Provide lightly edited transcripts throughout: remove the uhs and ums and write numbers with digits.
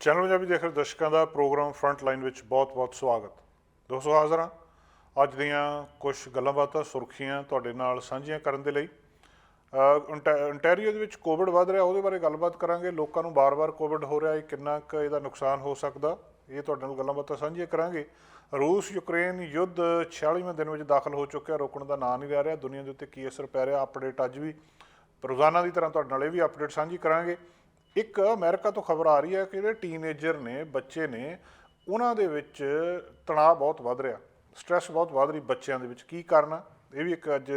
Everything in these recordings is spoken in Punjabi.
ਚੈਨਲ ਪੰਜਾਬੀ ਦੇਖ ਰਹੇ ਦਰਸ਼ਕਾਂ ਦਾ ਪ੍ਰੋਗਰਾਮ ਫਰੰਟ ਲਾਈਨ ਵਿੱਚ ਬਹੁਤ-ਬਹੁਤ ਸਵਾਗਤ। ਦੋਸਤੋ ਹਾਜ਼ਰ ਹਾਂ ਅੱਜ ਦੀਆਂ ਕੁਝ ਗੱਲਾਂ ਬਾਤਾਂ ਸੁਰਖੀਆਂ ਤੁਹਾਡੇ ਨਾਲ ਸਾਂਝੀਆਂ ਕਰਨ ਦੇ ਲਈ। ontario ਦੇ ਵਿੱਚ ਕੋਵਿਡ ਵੱਧ ਰਿਹਾ, ਉਹਦੇ ਬਾਰੇ ਗੱਲਬਾਤ ਕਰਾਂਗੇ। ਲੋਕਾਂ ਨੂੰ ਬਾਰ-ਬਾਰ ਕੋਵਿਡ ਹੋ ਰਿਹਾ, ਕਿੰਨਾ ਕੁ ਇਹਦਾ ਨੁਕਸਾਨ ਹੋ ਸਕਦਾ, ਇਹ ਤੁਹਾਡੇ ਨਾਲ ਗੱਲਾਂ ਬਾਤਾਂ ਸਾਂਝੀਆਂ ਕਰਾਂਗੇ। ਰੂਸ ਯੂਕਰੇਨ ਯੁੱਧ 46ਵੇਂ ਦਿਨ ਵਿੱਚ ਦਾਖਲ ਹੋ ਚੁੱਕਿਆ, ਰੁਕਣ ਦਾ ਨਾਂ ਨਹੀਂ ਲੈ ਰਿਹਾ। ਦੁਨੀਆ ਦੇ ਉੱਤੇ ਕੀ ਅਸਰ ਪੈ ਰਿਹਾ, ਅਪਡੇਟ ਅੱਜ ਵੀ ਰੋਜ਼ਾਨਾ ਦੀ ਤਰ੍ਹਾਂ ਤੁਹਾਡੇ ਨਾਲ ਇਹ ਵੀ ਅਪਡੇਟ ਸਾਂਝੀ ਕਰਾਂਗੇ। ਇੱਕ ਅਮਰੀਕਾ ਤੋਂ ਖਬਰ ਆ ਰਹੀ ਹੈ ਕਿ ਜਿਹੜੇ ਟੀਨਏਜਰ ਨੇ, ਬੱਚੇ ਨੇ, ਉਹਨਾਂ ਦੇ ਵਿੱਚ ਤਣਾਅ ਬਹੁਤ ਵੱਧ ਰਿਹਾ, ਸਟ੍ਰੈਸ ਬਹੁਤ ਵੱਧ ਰਹੀ ਬੱਚਿਆਂ ਦੇ ਵਿੱਚ। ਕੀ ਕਾਰਨ, ਇਹ ਵੀ ਇੱਕ ਅੱਜ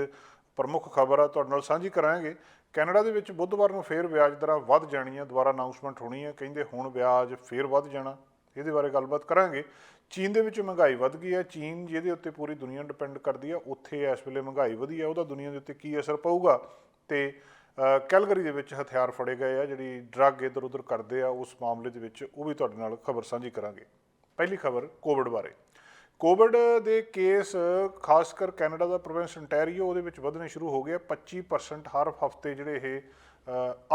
ਪ੍ਰਮੁੱਖ ਖਬਰ ਆ, ਤੁਹਾਡੇ ਨਾਲ ਸਾਂਝੀ ਕਰਾਂਗੇ। ਕੈਨੇਡਾ ਦੇ ਵਿੱਚ ਬੁੱਧਵਾਰ ਨੂੰ ਫੇਰ ਵਿਆਜ ਦਰਾਂ ਵੱਧ ਜਾਣੀਆਂ, ਦੁਬਾਰਾ ਅਨਾਊਂਸਮੈਂਟ ਹੋਣੀ ਹੈ, ਕਹਿੰਦੇ ਹੁਣ ਵਿਆਜ ਫੇਰ ਵੱਧ ਜਾਣਾ, ਇਹਦੇ ਬਾਰੇ ਗੱਲਬਾਤ ਕਰਾਂਗੇ। ਚੀਨ ਦੇ ਵਿੱਚ ਮਹਿੰਗਾਈ ਵੱਧ ਗਈ ਹੈ, ਚੀਨ ਜਿਹਦੇ ਉੱਤੇ ਪੂਰੀ ਦੁਨੀਆ ਡਿਪੈਂਡ ਕਰਦੀ ਆ, ਉੱਥੇ ਇਸ ਵੇਲੇ ਮਹਿੰਗਾਈ ਵਧੀ ਹੈ, ਉਹਦਾ ਦੁਨੀਆ ਦੇ ਉੱਤੇ ਕੀ ਅਸਰ ਪਊਗਾ। ਅਤੇ ਕੈਲਗਰੀ ਦੇ ਵਿੱਚ ਹਥਿਆਰ ਫੜੇ ਗਏ ਆ, ਜਿਹੜੀ ਡਰੱਗ ਇੱਧਰ ਉੱਧਰ ਕਰਦੇ ਆ, ਉਸ ਮਾਮਲੇ ਦੇ ਵਿੱਚ ਉਹ ਵੀ ਤੁਹਾਡੇ ਨਾਲ ਖਬਰ ਸਾਂਝੀ ਕਰਾਂਗੇ। ਪਹਿਲੀ ਖਬਰ ਕੋਵਿਡ ਬਾਰੇ। ਕੋਵਿਡ ਦੇ ਕੇਸ ਖਾਸ ਕਰ ਕੈਨੇਡਾ ਦਾ ਪ੍ਰੋਵਿੰਸ ontario, ਉਹਦੇ ਵਿੱਚ ਵਧਣੇ ਸ਼ੁਰੂ ਹੋ ਗਏ। 25% ਹਰ ਹਫ਼ਤੇ ਜਿਹੜੇ ਇਹ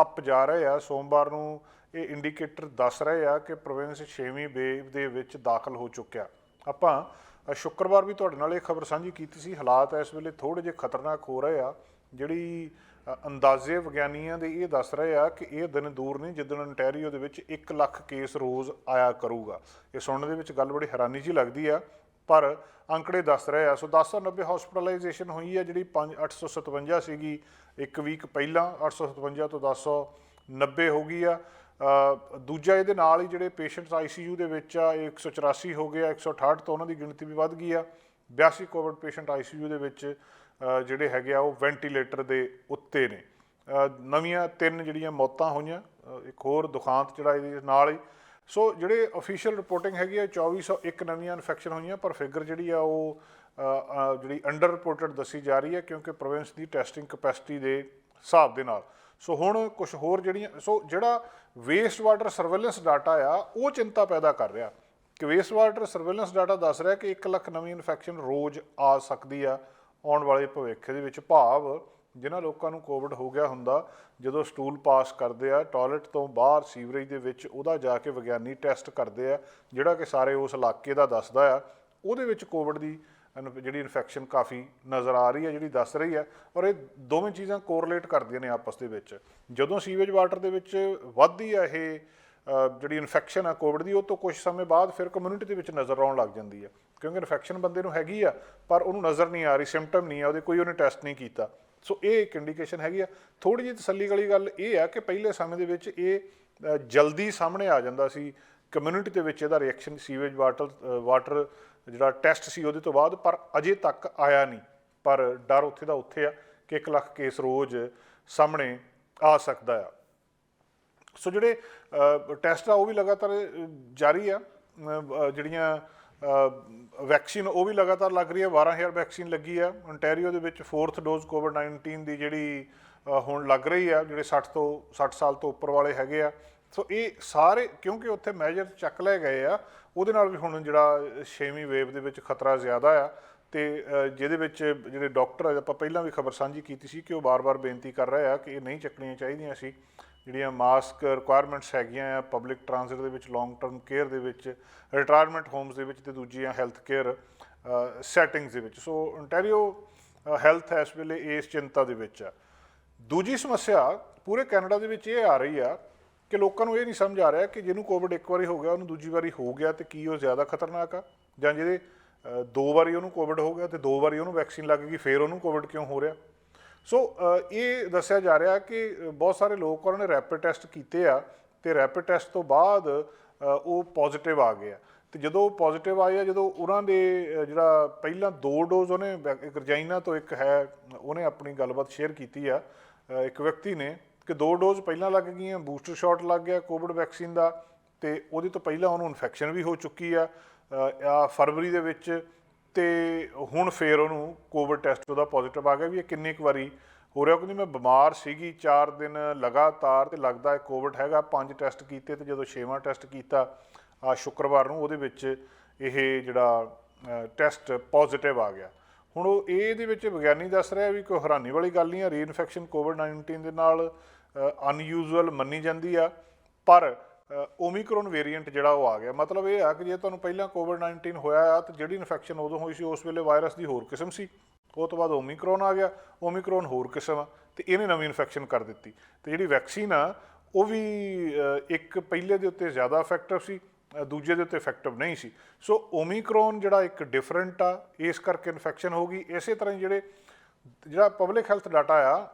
ਅੱਪ ਜਾ ਰਹੇ ਆ। ਸੋਮਵਾਰ ਨੂੰ ਇਹ ਇੰਡੀਕੇਟਰ ਦੱਸ ਰਹੇ ਆ ਕਿ ਪ੍ਰੋਵਿੰਸ 6ਵੀਂ ਵੇਵ ਦੇ ਵਿੱਚ ਦਾਖਲ ਹੋ ਚੁੱਕਿਆ। ਆਪਾਂ ਸ਼ੁੱਕਰਵਾਰ ਵੀ ਤੁਹਾਡੇ ਨਾਲ ਇਹ ਖਬਰ ਸਾਂਝੀ ਕੀਤੀ ਸੀ। ਹਾਲਾਤ ਇਸ ਵੇਲੇ ਥੋੜ੍ਹੇ ਜਿਹੇ ਖਤਰਨਾਕ ਹੋ ਰਹੇ ਆ। ਜਿਹੜੀ ਅੰਦਾਜ਼ੇ ਵਿਗਿਆਨੀਆਂ ਦੇ ਇਹ ਦੱਸ ਰਹੇ ਆ ਕਿ ਇਹ ਦਿਨ ਦੂਰ ਨਹੀਂ ਜਿੱਦਣ ontario ਦੇ ਵਿੱਚ 1 ਲੱਖ ਕੇਸ ਰੋਜ਼ ਆਇਆ ਕਰੂਗਾ। ਇਹ ਸੁਣਨ ਦੇ ਵਿੱਚ ਗੱਲ ਬੜੀ ਹੈਰਾਨੀ ਜਿਹੀ ਲੱਗਦੀ ਆ, ਪਰ ਅੰਕੜੇ ਦੱਸ ਰਹੇ ਆ। ਸੋ 1090 ਹੌਸਪੀਟਲਾਈਜੇਸ਼ਨ ਹੋਈ ਹੈ, ਜਿਹੜੀ 857 ਸੀਗੀ ਇੱਕ ਵੀਕ ਪਹਿਲਾਂ, 857 ਤੋਂ 1090 ਹੋ ਗਈ ਆ। ਦੂਜਾ ਇਹਦੇ ਨਾਲ ਹੀ ਜਿਹੜੇ ਪੇਸ਼ੈਂਟਸ ICU ਦੇ ਵਿੱਚ ਆ, ਇਹ 184 ਹੋ ਗਏ ਆ, 168 ਤੋਂ ਉਹਨਾਂ ਦੀ ਗਿਣਤੀ ਵੀ ਵੱਧ ਗਈ ਆ। 82 ਕੋਵਿਡ ਪੇਸ਼ੈਂਟ ICU ਦੇ ਵਿੱਚ ਜਿਹੜੇ ਹੈਗੇ ਆ ਉਹ ਵੈਂਟੀਲੇਟਰ ਦੇ ਉੱਤੇ ਨੇ। ਨਵੀਆਂ 3 ਜਿਹੜੀਆਂ ਮੌਤਾਂ ਹੋਈਆਂ, ਇੱਕ ਹੋਰ ਦੁਖਾਂਤ ਜਿਹੜਾ ਇਹਦੇ ਨਾਲ ਹੀ। ਸੋ ਜਿਹੜੇ ਅਫੀਸ਼ੀਅਲ ਰਿਪੋਰਟਿੰਗ ਹੈਗੀ ਆ 2401 ਨਵੀਆਂ ਇਨਫੈਕਸ਼ਨ ਹੋਈਆਂ, ਪਰ ਫਿਗਰ ਜਿਹੜੀ ਆ ਉਹ ਜਿਹੜੀ ਅੰਡਰ ਰਿਪੋਰਟਡ ਦੱਸੀ ਜਾ ਰਹੀ ਹੈ, ਕਿਉਂਕਿ ਪ੍ਰੋਵਿੰਸ ਦੀ ਟੈਸਟਿੰਗ ਕਪੈਸਿਟੀ ਦੇ ਹਿਸਾਬ ਦੇ ਨਾਲ। ਸੋ ਹੁਣ ਕੁਛ ਹੋਰ ਜਿਹੜੀਆਂ, ਸੋ ਜਿਹੜਾ ਵੇਸਟ ਵਾਟਰ ਸਰਵੇਲੈਂਸ ਡਾਟਾ ਆ ਉਹ ਚਿੰਤਾ ਪੈਦਾ ਕਰ ਰਿਹਾ ਕਿ ਵੇਸਟ ਵਾਟਰ ਸਰਵੇਲੈਂਸ ਡਾਟਾ ਦੱਸ ਰਿਹਾ ਕਿ 1 ਲੱਖ ਨਵੀਂ ਇਨਫੈਕਸ਼ਨ ਰੋਜ਼ ਆ ਸਕਦੀ ਆ ਆਉਣ ਵਾਲੇ ਭਵਿੱਖ ਦੇ ਵਿੱਚ। ਭਾਵ ਜਿਨ੍ਹਾਂ ਲੋਕਾਂ ਨੂੰ ਕੋਵਿਡ ਹੋ ਗਿਆ ਹੁੰਦਾ, ਜਦੋਂ ਸਟੂਲ ਪਾਸ ਕਰਦੇ ਆ ਟਾਇਲਟ ਤੋਂ ਬਾਹਰ ਸੀਵਰੇਜ ਦੇ ਵਿੱਚ, ਉਹਦਾ ਜਾ ਕੇ ਵਿਗਿਆਨੀ ਟੈਸਟ ਕਰਦੇ ਆ, ਜਿਹੜਾ ਕਿ ਸਾਰੇ ਉਸ ਇਲਾਕੇ ਦਾ ਦੱਸਦਾ ਆ, ਉਹਦੇ ਵਿੱਚ ਕੋਵਿਡ ਦੀ ਜਿਹੜੀ ਇਨਫੈਕਸ਼ਨ ਕਾਫੀ ਨਜ਼ਰ ਆ ਰਹੀ ਹੈ, ਜਿਹੜੀ ਦੱਸ ਰਹੀ ਹੈ। ਔਰ ਇਹ ਦੋਵੇਂ ਚੀਜ਼ਾਂ ਕੋਰਲੇਟ ਕਰਦੀਆਂ ਨੇ ਆਪਸ ਦੇ ਵਿੱਚ। ਜਦੋਂ ਸੀਵੇਜ ਵਾਟਰ ਦੇ ਵਿੱਚ ਵੱਧਦੀ ਆ ਇਹ ਜਿਹੜੀ ਇਨਫੈਕਸ਼ਨ ਆ ਕੋਵਿਡ ਦੀ, ਉਹ ਤੋਂ ਕੁਝ ਸਮੇਂ ਬਾਅਦ ਫਿਰ ਕਮਿਊਨਿਟੀ ਦੇ ਵਿੱਚ ਨਜ਼ਰ ਆਉਣ ਲੱਗ ਜਾਂਦੀ ਹੈ, ਕਿਉਂਕਿ ਇਨਫੈਕਸ਼ਨ ਬੰਦੇ ਨੂੰ ਹੈਗੀ ਆ ਪਰ ਉਹਨੂੰ ਨਜ਼ਰ ਨਹੀਂ ਆ ਰਹੀ, ਸਿੰਪਟਮ ਨਹੀਂ ਆ ਉਹਦੇ, ਕੋਈ ਉਹਨੇ ਟੈਸਟ ਨਹੀਂ ਕੀਤਾ। ਸੋ ਇਹ ਇੱਕ ਇੰਡੀਕੇਸ਼ਨ ਹੈਗੀ ਆ। ਥੋੜ੍ਹੀ ਜਿਹੀ ਤਸੱਲੀ ਵਾਲੀ ਗੱਲ ਇਹ ਆ ਕਿ ਪਹਿਲੇ ਸਮੇਂ ਦੇ ਵਿੱਚ ਇਹ ਜਲਦੀ ਸਾਹਮਣੇ ਆ ਜਾਂਦਾ ਸੀ ਕਮਿਊਨਿਟੀ ਦੇ ਵਿੱਚ, ਇਹਦਾ ਰਿਐਕਸ਼ਨ ਸੀਵੇਜ ਵਾਟਰ ਜਿਹੜਾ ਟੈਸਟ ਸੀ ਉਹਦੇ ਤੋਂ ਬਾਅਦ, ਪਰ ਅਜੇ ਤੱਕ ਆਇਆ ਨਹੀਂ। ਪਰ ਡਰ ਉੱਥੇ ਦਾ ਉੱਥੇ ਆ ਕਿ 1 ਲੱਖ ਕੇਸ ਰੋਜ਼ ਸਾਹਮਣੇ ਆ ਸਕਦਾ ਆ। ਸੋ ਜਿਹੜੇ ਟੈਸਟ ਆ ਉਹ ਵੀ ਲਗਾਤਾਰ ਜਾਰੀ ਆ। ਜਿਹੜੀਆਂ ਵੈਕਸੀਨ ਉਹ ਵੀ ਲਗਾਤਾਰ ਲੱਗ ਰਹੀ ਹੈ। 12,000 ਵੈਕਸੀਨ ਲੱਗੀ ਆ ontario ਦੇ ਵਿੱਚ। 4th ਡੋਜ਼ COVID-19 ਦੀ ਜਿਹੜੀ ਹੁਣ ਲੱਗ ਰਹੀ ਆ, ਜਿਹੜੇ 60 ਸਾਲ ਤੋਂ ਉੱਪਰ ਵਾਲੇ ਹੈਗੇ ਆ। ਸੋ ਇਹ ਸਾਰੇ ਕਿਉਂਕਿ ਉੱਥੇ ਮੈਜਰ ਚੱਕ ਲਏ ਗਏ ਆ, ਉਹਦੇ ਨਾਲ ਵੀ ਹੁਣ ਜਿਹੜਾ 6ਵੀਂ ਵੇਵ ਦੇ ਵਿੱਚ ਖਤਰਾ ਜ਼ਿਆਦਾ ਆ। ਅਤੇ ਜਿਹਦੇ ਵਿੱਚ ਜਿਹੜੇ ਡਾਕਟਰ, ਆਪਾਂ ਪਹਿਲਾਂ ਵੀ ਖਬਰ ਸਾਂਝੀ ਕੀਤੀ ਸੀ ਕਿ ਉਹ ਬਾਰ-ਬਾਰ ਬੇਨਤੀ ਕਰ ਰਹੇ ਆ ਕਿ ਇਹ ਨਹੀਂ ਚੱਕਣੀਆਂ ਚਾਹੀਦੀਆਂ ਸੀ। ਜਿਹੜੀਆਂ ਮਾਸਕ ਰਿਕੁਆਇਰਮੈਂਟਸ ਹੈਗੀਆਂ ਆ ਪਬਲਿਕ ਟਰਾਂਸਿਟ ਦੇ ਵਿੱਚ, ਲੌਂਗ ਟਰਮ ਕੇਅਰ ਦੇ ਵਿੱਚ, ਰਿਟਾਇਰਮੈਂਟ ਹੋਮਸ ਦੇ ਵਿੱਚ, ਅਤੇ ਦੂਜੀਆਂ ਹੈਲਥ ਕੇਅਰ ਸੈਟਿੰਗਸ ਦੇ ਵਿੱਚ। ਸੋ ontario ਹੈਲਥ ਇਸ ਵੇਲੇ ਇਸ ਚਿੰਤਾ ਦੇ ਵਿੱਚ ਆ। ਦੂਜੀ ਸਮੱਸਿਆ ਪੂਰੇ ਕੈਨੇਡਾ ਦੇ ਵਿੱਚ ਇਹ ਆ ਰਹੀ ਆ ਕਿ ਲੋਕਾਂ ਨੂੰ ਇਹ ਨਹੀਂ ਸਮਝ ਆ ਰਿਹਾ ਕਿ ਜਿਹਨੂੰ ਕੋਵਿਡ ਇੱਕ ਵਾਰੀ ਹੋ ਗਿਆ ਉਹਨੂੰ ਦੂਜੀ ਵਾਰੀ ਹੋ ਗਿਆ ਅਤੇ ਕੀ ਉਹ ਜ਼ਿਆਦਾ ਖਤਰਨਾਕ ਆ, ਜਾਂ ਜਿਹਦੇ 2 ਵਾਰੀ ਉਹਨੂੰ ਕੋਵਿਡ ਹੋ ਗਿਆ ਅਤੇ 2 ਵਾਰੀ ਉਹਨੂੰ ਵੈਕਸੀਨ ਲੱਗ ਗਈ, ਫਿਰ ਉਹਨੂੰ ਕੋਵਿਡ ਕਿਉਂ ਹੋ ਰਿਹਾ। ਸੋ ਇਹ ਦੱਸਿਆ ਜਾ ਰਿਹਾ ਕਿ ਬਹੁਤ ਸਾਰੇ ਲੋਕ ਉਹਨਾਂ ਨੇ ਰੈਪਿਡ ਟੈਸਟ ਕੀਤੇ ਆ ਅਤੇ ਰੈਪਿਡ ਟੈਸਟ ਤੋਂ ਬਾਅਦ ਉਹ ਪੋਜ਼ੀਟਿਵ ਆ ਗਏ ਆ। ਅਤੇ ਜਦੋਂ ਪੋਜ਼ੀਟਿਵ ਆਏ ਆ, ਜਦੋਂ ਉਹਨਾਂ ਦੇ ਜਿਹੜਾ ਪਹਿਲਾਂ 2 ਡੋਜ਼ ਉਹਨੇ, ਇੱਕ ਰਜਾਈਨਾ ਤੋਂ ਇੱਕ ਹੈ, ਉਹਨੇ ਆਪਣੀ ਗੱਲਬਾਤ ਸ਼ੇਅਰ ਕੀਤੀ ਆ ਇੱਕ ਵਿਅਕਤੀ ਨੇ, ਕਿ 2 ਡੋਜ਼ ਪਹਿਲਾਂ ਲੱਗ ਗਈਆਂ, ਬੂਸਟਰ ਸ਼ਾਟ ਲੱਗ ਗਿਆ ਕੋਵਿਡ ਵੈਕਸੀਨ ਦਾ, ਅਤੇ ਉਹਦੇ ਤੋਂ ਪਹਿਲਾਂ ਉਹਨੂੰ ਇਨਫੈਕਸ਼ਨ ਵੀ ਹੋ ਚੁੱਕੀ ਆ ਫਰਵਰੀ ਦੇ ਵਿੱਚ, ਅਤੇ ਹੁਣ ਫਿਰ ਉਹਨੂੰ ਕੋਵਿਡ ਟੈਸਟ ਉਹਦਾ ਪੋਜ਼ੀਟਿਵ ਆ ਗਿਆ। ਵੀ ਇਹ ਕਿੰਨੀ ਕੁ ਵਾਰੀ ਹੋ ਰਿਹਾ, ਕਹਿੰਦੀ ਮੈਂ ਬਿਮਾਰ ਸੀਗੀ 4 ਦਿਨ ਲਗਾਤਾਰ ਅਤੇ ਲੱਗਦਾ ਕੋਵਿਡ ਹੈਗਾ। 5 ਟੈਸਟ ਕੀਤੇ ਅਤੇ ਜਦੋਂ 6ਵਾਂ ਟੈਸਟ ਕੀਤਾ ਸ਼ੁੱਕਰਵਾਰ ਨੂੰ, ਉਹਦੇ ਵਿੱਚ ਇਹ ਜਿਹੜਾ ਟੈਸਟ ਪੋਜ਼ੀਟਿਵ ਆ ਗਿਆ। ਹੁਣ ਉਹ ਇਹਦੇ ਵਿੱਚ ਵਿਗਿਆਨੀ ਦੱਸ ਰਿਹਾ ਵੀ ਕੋਈ ਹੈਰਾਨੀ ਵਾਲੀ ਗੱਲ ਨਹੀਂ ਆ, ਰੀਇਨਫੈਕਸ਼ਨ COVID-19 ਦੇ ਨਾਲ ਅਨਯੂਜ਼ੂਅਲ ਮੰਨੀ ਜਾਂਦੀ ਆ, ਪਰ ਓਮੀਕਰੋਨ ਵੇਰੀਐਂਟ ਜਿਹੜਾ ਉਹ ਆ ਗਿਆ। ਮਤਲਬ ਇਹ ਆ ਕਿ ਜੇ ਤੁਹਾਨੂੰ ਪਹਿਲਾਂ ਕੋਵਿਡ-19 ਹੋਇਆ ਆ ਤਾਂ ਜਿਹੜੀ ਇਨਫੈਕਸ਼ਨ ਉਦੋਂ ਹੋਈ ਸੀ ਉਸ ਵੇਲੇ ਵਾਇਰਸ ਦੀ ਹੋਰ ਕਿਸਮ ਸੀ, ਉਹ ਤੋਂ ਬਾਅਦ ਓਮੀਕਰੋਨ ਆ ਗਿਆ, ਓਮੀਕਰੋਨ ਹੋਰ ਕਿਸਮ ਆ ਅਤੇ ਇਹਨੇ ਨਵੀਂ ਇਨਫੈਕਸ਼ਨ ਕਰ ਦਿੱਤੀ। ਅਤੇ ਜਿਹੜੀ ਵੈਕਸੀਨ ਆ ਉਹ ਵੀ ਇੱਕ ਪਹਿਲੇ ਦੇ ਉੱਤੇ ਜ਼ਿਆਦਾ ਇਫੈਕਟਿਵ ਸੀ, ਦੂਜੇ ਦੇ ਉੱਤੇ ਇਫੈਕਟਿਵ ਨਹੀਂ ਸੀ। ਸੋ ਓਮੀਕਰੋਨ ਜਿਹੜਾ ਇੱਕ ਡਿਫਰੈਂਟ ਆ, ਇਸ ਕਰਕੇ ਇਨਫੈਕਸ਼ਨ ਹੋ ਗਈ। ਇਸੇ ਤਰ੍ਹਾਂ ਹੀ ਜਿਹੜਾ ਪਬਲਿਕ ਹੈਲਥ ਡਾਟਾ ਆ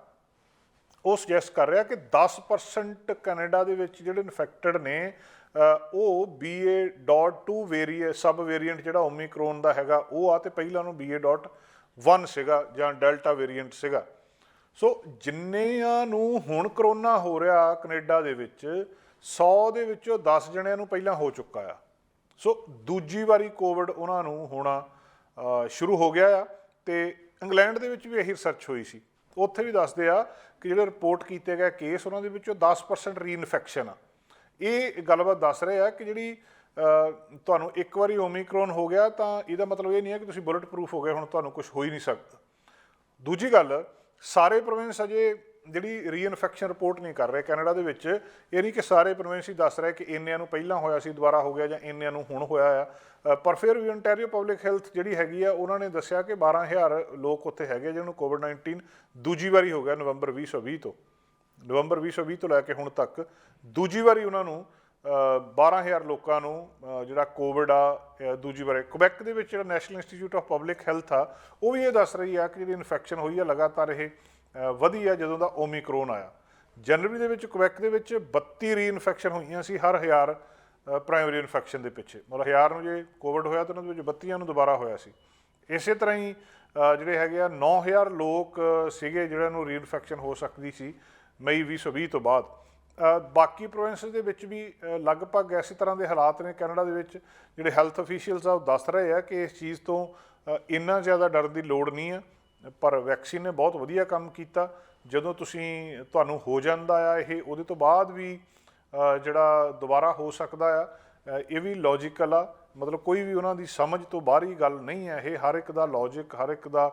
ਉਹ ਸੁਜੈਸਟ ਕਰ ਰਿਹਾ ਕਿ 10% ਕੈਨੇਡਾ ਦੇ ਵਿੱਚ ਜਿਹੜੇ ਇਨਫੈਕਟਡ ਨੇ ਉਹ BA.2 ਸਬ ਵੇਰੀਐਂਟ ਜਿਹੜਾ ਓਮੀਕਰੋਨ ਦਾ ਹੈਗਾ ਉਹ ਆ, ਅਤੇ ਪਹਿਲਾਂ ਉਹਨੂੰ BA.1 ਸੀਗਾ ਜਾਂ ਡੈਲਟਾ ਵੇਰੀਐਂਟ ਸੀਗਾ। ਸੋ ਜਿੰਨਿਆਂ ਨੂੰ ਹੁਣ ਕਰੋਨਾ ਹੋ ਰਿਹਾ ਕੈਨੇਡਾ ਦੇ ਵਿੱਚ 100 ਦੇ ਵਿੱਚੋਂ 10 ਜਣਿਆਂ ਨੂੰ ਪਹਿਲਾਂ ਹੋ ਚੁੱਕਾ ਆ। ਸੋ ਦੂਜੀ ਵਾਰੀ ਕੋਵਿਡ ਉਹਨਾਂ ਨੂੰ ਹੋਣਾ ਸ਼ੁਰੂ ਹੋ ਗਿਆ ਆ। ਅਤੇ ਇੰਗਲੈਂਡ ਦੇ ਵਿੱਚ ਵੀ ਇਹੀ ਰਿਸਰਚ ਹੋਈ ਸੀ, ਉੱਥੇ ਵੀ ਦੱਸਦੇ ਆ ਕਿ ਜਿਹੜੇ ਰਿਪੋਰਟ ਕੀਤੇ ਗਏ ਕੇਸ ਉਹਨਾਂ ਦੇ ਵਿੱਚੋਂ 10% ਰੀਇਨਫੈਕਸ਼ਨ ਆ। ਇਹ ਗੱਲਬਾਤ ਦੱਸ ਰਹੇ ਆ ਕਿ ਜਿਹੜੀ ਤੁਹਾਨੂੰ ਇੱਕ ਵਾਰੀ ਓਮੀਕਰੋਨ ਹੋ ਗਿਆ ਤਾਂ ਇਹਦਾ ਮਤਲਬ ਇਹ ਨਹੀਂ ਹੈ ਕਿ ਤੁਸੀਂ ਬੁਲਟ ਪ੍ਰੂਫ ਹੋ ਗਏ, ਹੁਣ ਤੁਹਾਨੂੰ ਕੁਝ ਹੋ ਹੀ ਨਹੀਂ ਸਕਦਾ। ਦੂਜੀ ਗੱਲ, ਸਾਰੇ ਪ੍ਰੋਵਿੰਸ ਅਜੇ ਜਿਹੜੀ ਰੀਇਨਫੈਕਸ਼ਨ ਰਿਪੋਰਟ ਨਹੀਂ ਕਰ ਰਹੇ ਕੈਨੇਡਾ ਦੇ ਵਿੱਚ। ਇਹ ਨਹੀਂ ਕਿ ਸਾਰੇ ਪ੍ਰੋਵਿੰਸ ਹੀ ਦੱਸ ਰਹੇ ਕਿ ਇੰਨਿਆਂ ਨੂੰ ਪਹਿਲਾਂ ਹੋਇਆ ਸੀ ਦੁਬਾਰਾ ਹੋ ਗਿਆ ਜਾਂ ਇੰਨਿਆਂ ਨੂੰ ਹੁਣ ਹੋਇਆ ਆ। ਪਰ ਫਿਰ ਵੀ ਓਨਟਾਰੀਓ ਪਬਲਿਕ ਹੈਲਥ ਜਿਹੜੀ ਹੈਗੀ ਆ ਉਹਨਾਂ ਨੇ ਦੱਸਿਆ ਕਿ 12,000 ਲੋਕ ਉੱਥੇ ਹੈਗੇ ਜਿਹਨੂੰ ਕੋਵਿਡ-19 ਦੂਜੀ ਵਾਰੀ ਹੋ ਗਿਆ ਨਵੰਬਰ 2020 ਤੋਂ ਲੈ ਕੇ ਹੁਣ ਤੱਕ ਦੂਜੀ ਵਾਰੀ ਉਹਨਾਂ ਨੂੰ 12,000 ਲੋਕਾਂ ਨੂੰ ਜਿਹੜਾ ਕੋਵਿਡ ਆ ਦੂਜੀ ਵਾਰੀ। ਕੁਬੈਕ ਦੇ ਵਿੱਚ ਜਿਹੜਾ national institute of public health ਆ ਉਹ ਵੀ ਇਹ ਦੱਸ ਰਹੀ ਆ ਕਿ ਜਿਹੜੀ ਇਨਫੈਕਸ਼ਨ ਹੋਈ ਆ ਲਗਾਤਾਰ ਇਹ ਵਧੀ ਆ ਜਦੋਂ ਦਾ ਓਮੀਕਰੋਨ ਆਇਆ। ਜਨਵਰੀ ਦੇ ਵਿੱਚ ਕੁਬੈਕ ਦੇ ਵਿੱਚ 32 ਰੀਇਨਫੈਕਸ਼ਨ ਹੋਈਆਂ ਸੀ ਹਰ 1000 ਪ੍ਰਾਇਮਰੀ ਇਨਫੈਕਸ਼ਨ ਦੇ ਪਿੱਛੇ। ਮਤਲਬ 1000 ਨੂੰ ਜੇ ਕੋਵਿਡ ਹੋਇਆ ਤਾਂ ਉਹਨਾਂ ਦੇ ਵਿੱਚ 32 ਨੂੰ ਦੁਬਾਰਾ ਹੋਇਆ ਸੀ। ਇਸੇ ਤਰ੍ਹਾਂ ਹੀ ਜਿਹੜੇ ਹੈਗੇ ਆ 9,000 ਲੋਕ ਸੀਗੇ ਜਿਹਨਾਂ ਨੂੰ ਰੀਇਨਫੈਕਸ਼ਨ ਹੋ ਸਕਦੀ ਸੀ ਮਈ 2020 ਤੋਂ ਬਾਅਦ। ਬਾਕੀ ਪ੍ਰੋਵਿੰਸਿਸ ਦੇ ਵਿੱਚ ਵੀ ਲਗਭਗ ਇਸੇ ਤਰ੍ਹਾਂ ਦੇ ਹਾਲਾਤ ਨੇ। ਕੈਨੇਡਾ ਦੇ ਵਿੱਚ ਜਿਹੜੇ ਹੈਲਥ ਅਫੀਸ਼ੀਅਲਸ ਆ ਉਹ ਦੱਸ ਰਹੇ ਆ ਕਿ ਇਸ ਚੀਜ਼ ਤੋਂ ਇੰਨਾ ਜ਼ਿਆਦਾ ਡਰਨ ਦੀ ਲੋੜ ਨਹੀਂ ਆ, ਪਰ ਵੈਕਸੀਨ ਨੇ ਬਹੁਤ ਵਧੀਆ ਕੰਮ ਕੀਤਾ। ਜਦੋਂ ਤੁਹਾਨੂੰ ਹੋ ਜਾਂਦਾ ਆ ਇਹ, ਉਹਦੇ ਤੋਂ ਬਾਅਦ ਵੀ ਜਿਹੜਾ ਦੁਬਾਰਾ ਹੋ ਸਕਦਾ ਆ, ਇਹ ਵੀ ਲੌਜੀਕਲ ਆ। ਮਤਲਬ ਕੋਈ ਵੀ ਉਹਨਾਂ ਦੀ ਸਮਝ ਤੋਂ ਬਾਹਰੀ ਗੱਲ ਨਹੀਂ ਹੈ ਇਹ। ਹਰ ਇੱਕ ਦਾ ਲੌਜਿਕ, ਹਰ ਇੱਕ ਦਾ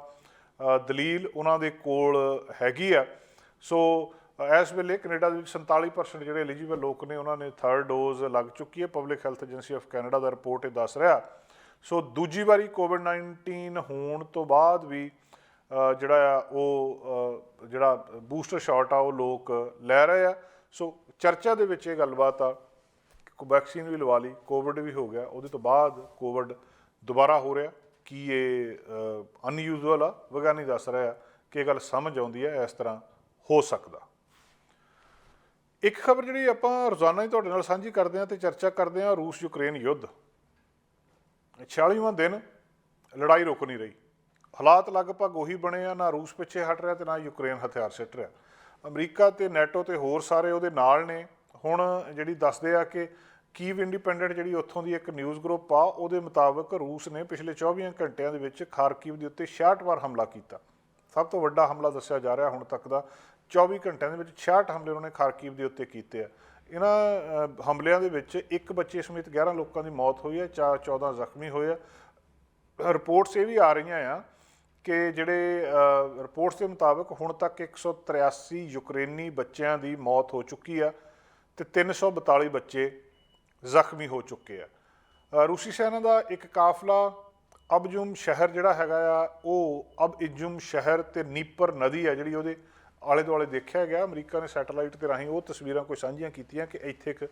ਦਲੀਲ ਉਹਨਾਂ ਦੇ ਕੋਲ ਹੈਗੀ ਆ। ਸੋ ਇਸ ਵੇਲੇ ਕੈਨੇਡਾ ਦੇ ਵਿੱਚ 47% ਜਿਹੜੇ ਐਲੀਜੀਬਲ ਲੋਕ ਨੇ ਉਹਨਾਂ ਨੇ 3rd ਡੋਜ਼ ਲੱਗ ਚੁੱਕੀ ਹੈ। Public health agency of Canada the report ਇਹ ਦੱਸ ਰਿਹਾ। ਸੋ ਦੂਜੀ ਵਾਰੀ ਕੋਵਿਡ-19 ਹੋਣ ਤੋਂ ਬਾਅਦ ਵੀ ਜਿਹੜਾ ਆ ਉਹ ਜਿਹੜਾ ਬੂਸਟਰ ਸ਼ਾਟ ਆ ਉਹ ਲੋਕ ਲੈ ਰਹੇ ਆ। ਸੋ ਚਰਚਾ ਦੇ ਵਿੱਚ ਇਹ ਗੱਲਬਾਤ ਆ ਕਿ ਵੈਕਸੀਨ ਵੀ ਲਵਾ ਲਈ, ਕੋਵਿਡ ਵੀ ਹੋ ਗਿਆ, ਉਹਦੇ ਤੋਂ ਬਾਅਦ ਕੋਵਿਡ ਦੁਬਾਰਾ ਹੋ ਰਿਹਾ। ਕੀ ਇਹ ਅਨਯੂਜ਼ੂਅਲ ਆ? ਵਿਗਿਆਨੀ ਦੱਸ ਰਿਹਾ ਕਿ ਇਹ ਗੱਲ ਸਮਝ ਆਉਂਦੀ ਹੈ, ਇਸ ਤਰ੍ਹਾਂ ਹੋ ਸਕਦਾ। ਇੱਕ ਖਬਰ ਜਿਹੜੀ ਆਪਾਂ ਰੋਜ਼ਾਨਾ ਹੀ ਤੁਹਾਡੇ ਨਾਲ ਸਾਂਝੀ ਕਰਦੇ ਹਾਂ ਤੇ ਚਰਚਾ ਕਰਦੇ ਹਾਂ, ਰੂਸ ਯੂਕਰੇਨ ਯੁੱਧ 46ਵਾਂ ਦਿਨ ਲੜਾਈ ਰੁਕ ਨਹੀਂ ਰਹੀ। ਹਾਲਾਤ ਲਗਭਗ ਉਹੀ ਬਣੇ ਆ, ਨਾ ਰੂਸ ਪਿੱਛੇ ਹਟ ਰਿਹਾ ਤੇ ਨਾ ਯੂਕਰੇਨ ਹਥਿਆਰ ਸਿੱਟ ਰਿਹਾ। ਅਮਰੀਕਾ ਤੇ ਨੈਟੋ ਤੇ ਹੋਰ ਸਾਰੇ ਉਹਦੇ ਨਾਲ ਨੇ। ਹੁਣ ਜਿਹੜੀ ਦੱਸਦੇ ਆ ਕਿ ਕੀਵ ਇੰਡੀਪੈਂਡੈਂਟ ਜਿਹੜੀ ਉੱਥੋਂ ਦੀ ਇੱਕ ਨਿਊਜ਼ ਗਰੁੱਪ ਆ ਉਹਦੇ ਮੁਤਾਬਕ ਰੂਸ ਨੇ ਪਿਛਲੇ 24 ਘੰਟਿਆਂ ਦੇ ਵਿੱਚ ਖਾਰਕੀਵ ਦੇ ਉੱਤੇ 66 ਵਾਰ ਹਮਲਾ ਕੀਤਾ। ਸਭ ਤੋਂ ਵੱਡਾ ਹਮਲਾ ਦੱਸਿਆ ਜਾ ਰਿਹਾ ਹੁਣ ਤੱਕ ਦਾ। 24 ਘੰਟਿਆਂ ਦੇ ਵਿੱਚ 66 ਹਮਲੇ ਉਹਨਾਂ ਨੇ ਖਾਰਕੀਵ ਦੇ ਉੱਤੇ ਕੀਤੇ ਆ। ਇਹਨਾਂ ਹਮਲਿਆਂ ਦੇ ਵਿੱਚ ਇੱਕ ਬੱਚੇ ਸਮੇਤ 11 ਲੋਕਾਂ ਦੀ ਮੌਤ ਹੋਈ ਹੈ, 14 ਜ਼ਖਮੀ ਹੋਏ ਆ। ਰਿਪੋਰਟਸ ਇਹ ਵੀ ਆ ਰਹੀਆਂ ਆ ਕਿ ਜਿਹੜੇ ਰਿਪੋਰਟਸ ਦੇ ਮੁਤਾਬਕ ਹੁਣ ਤੱਕ 183 ਯੂਕਰੇਨੀ ਬੱਚਿਆਂ ਦੀ ਮੌਤ ਹੋ ਚੁੱਕੀ ਆ ਤੇ 342 ਬੱਚੇ ਜ਼ਖਮੀ ਹੋ ਚੁੱਕੇ ਆ। ਰੂਸੀ ਸੈਨਾ ਦਾ ਇੱਕ ਕਾਫਲਾ ਅਬਜੁਮ ਸ਼ਹਿਰ ਜਿਹੜਾ ਹੈਗਾ ਆ ਉਹ ਅਬ-ਇਜੁਮ ਸ਼ਹਿਰ ਤੇ ਨੀਪਰ ਨਦੀ ਆ ਜਿਹੜੀ ਉਹਦੇ ਆਲੇ ਦੁਆਲੇ ਦੇਖਿਆ ਗਿਆ। ਅਮਰੀਕਾ ਨੇ ਸੈਟੇਲਾਈਟ ਦੇ ਰਾਹੀਂ ਉਹ ਤਸਵੀਰਾਂ ਕੋਈ ਸਾਂਝੀਆਂ ਕੀਤੀਆਂ ਕਿ ਇੱਥੇ ਇੱਕ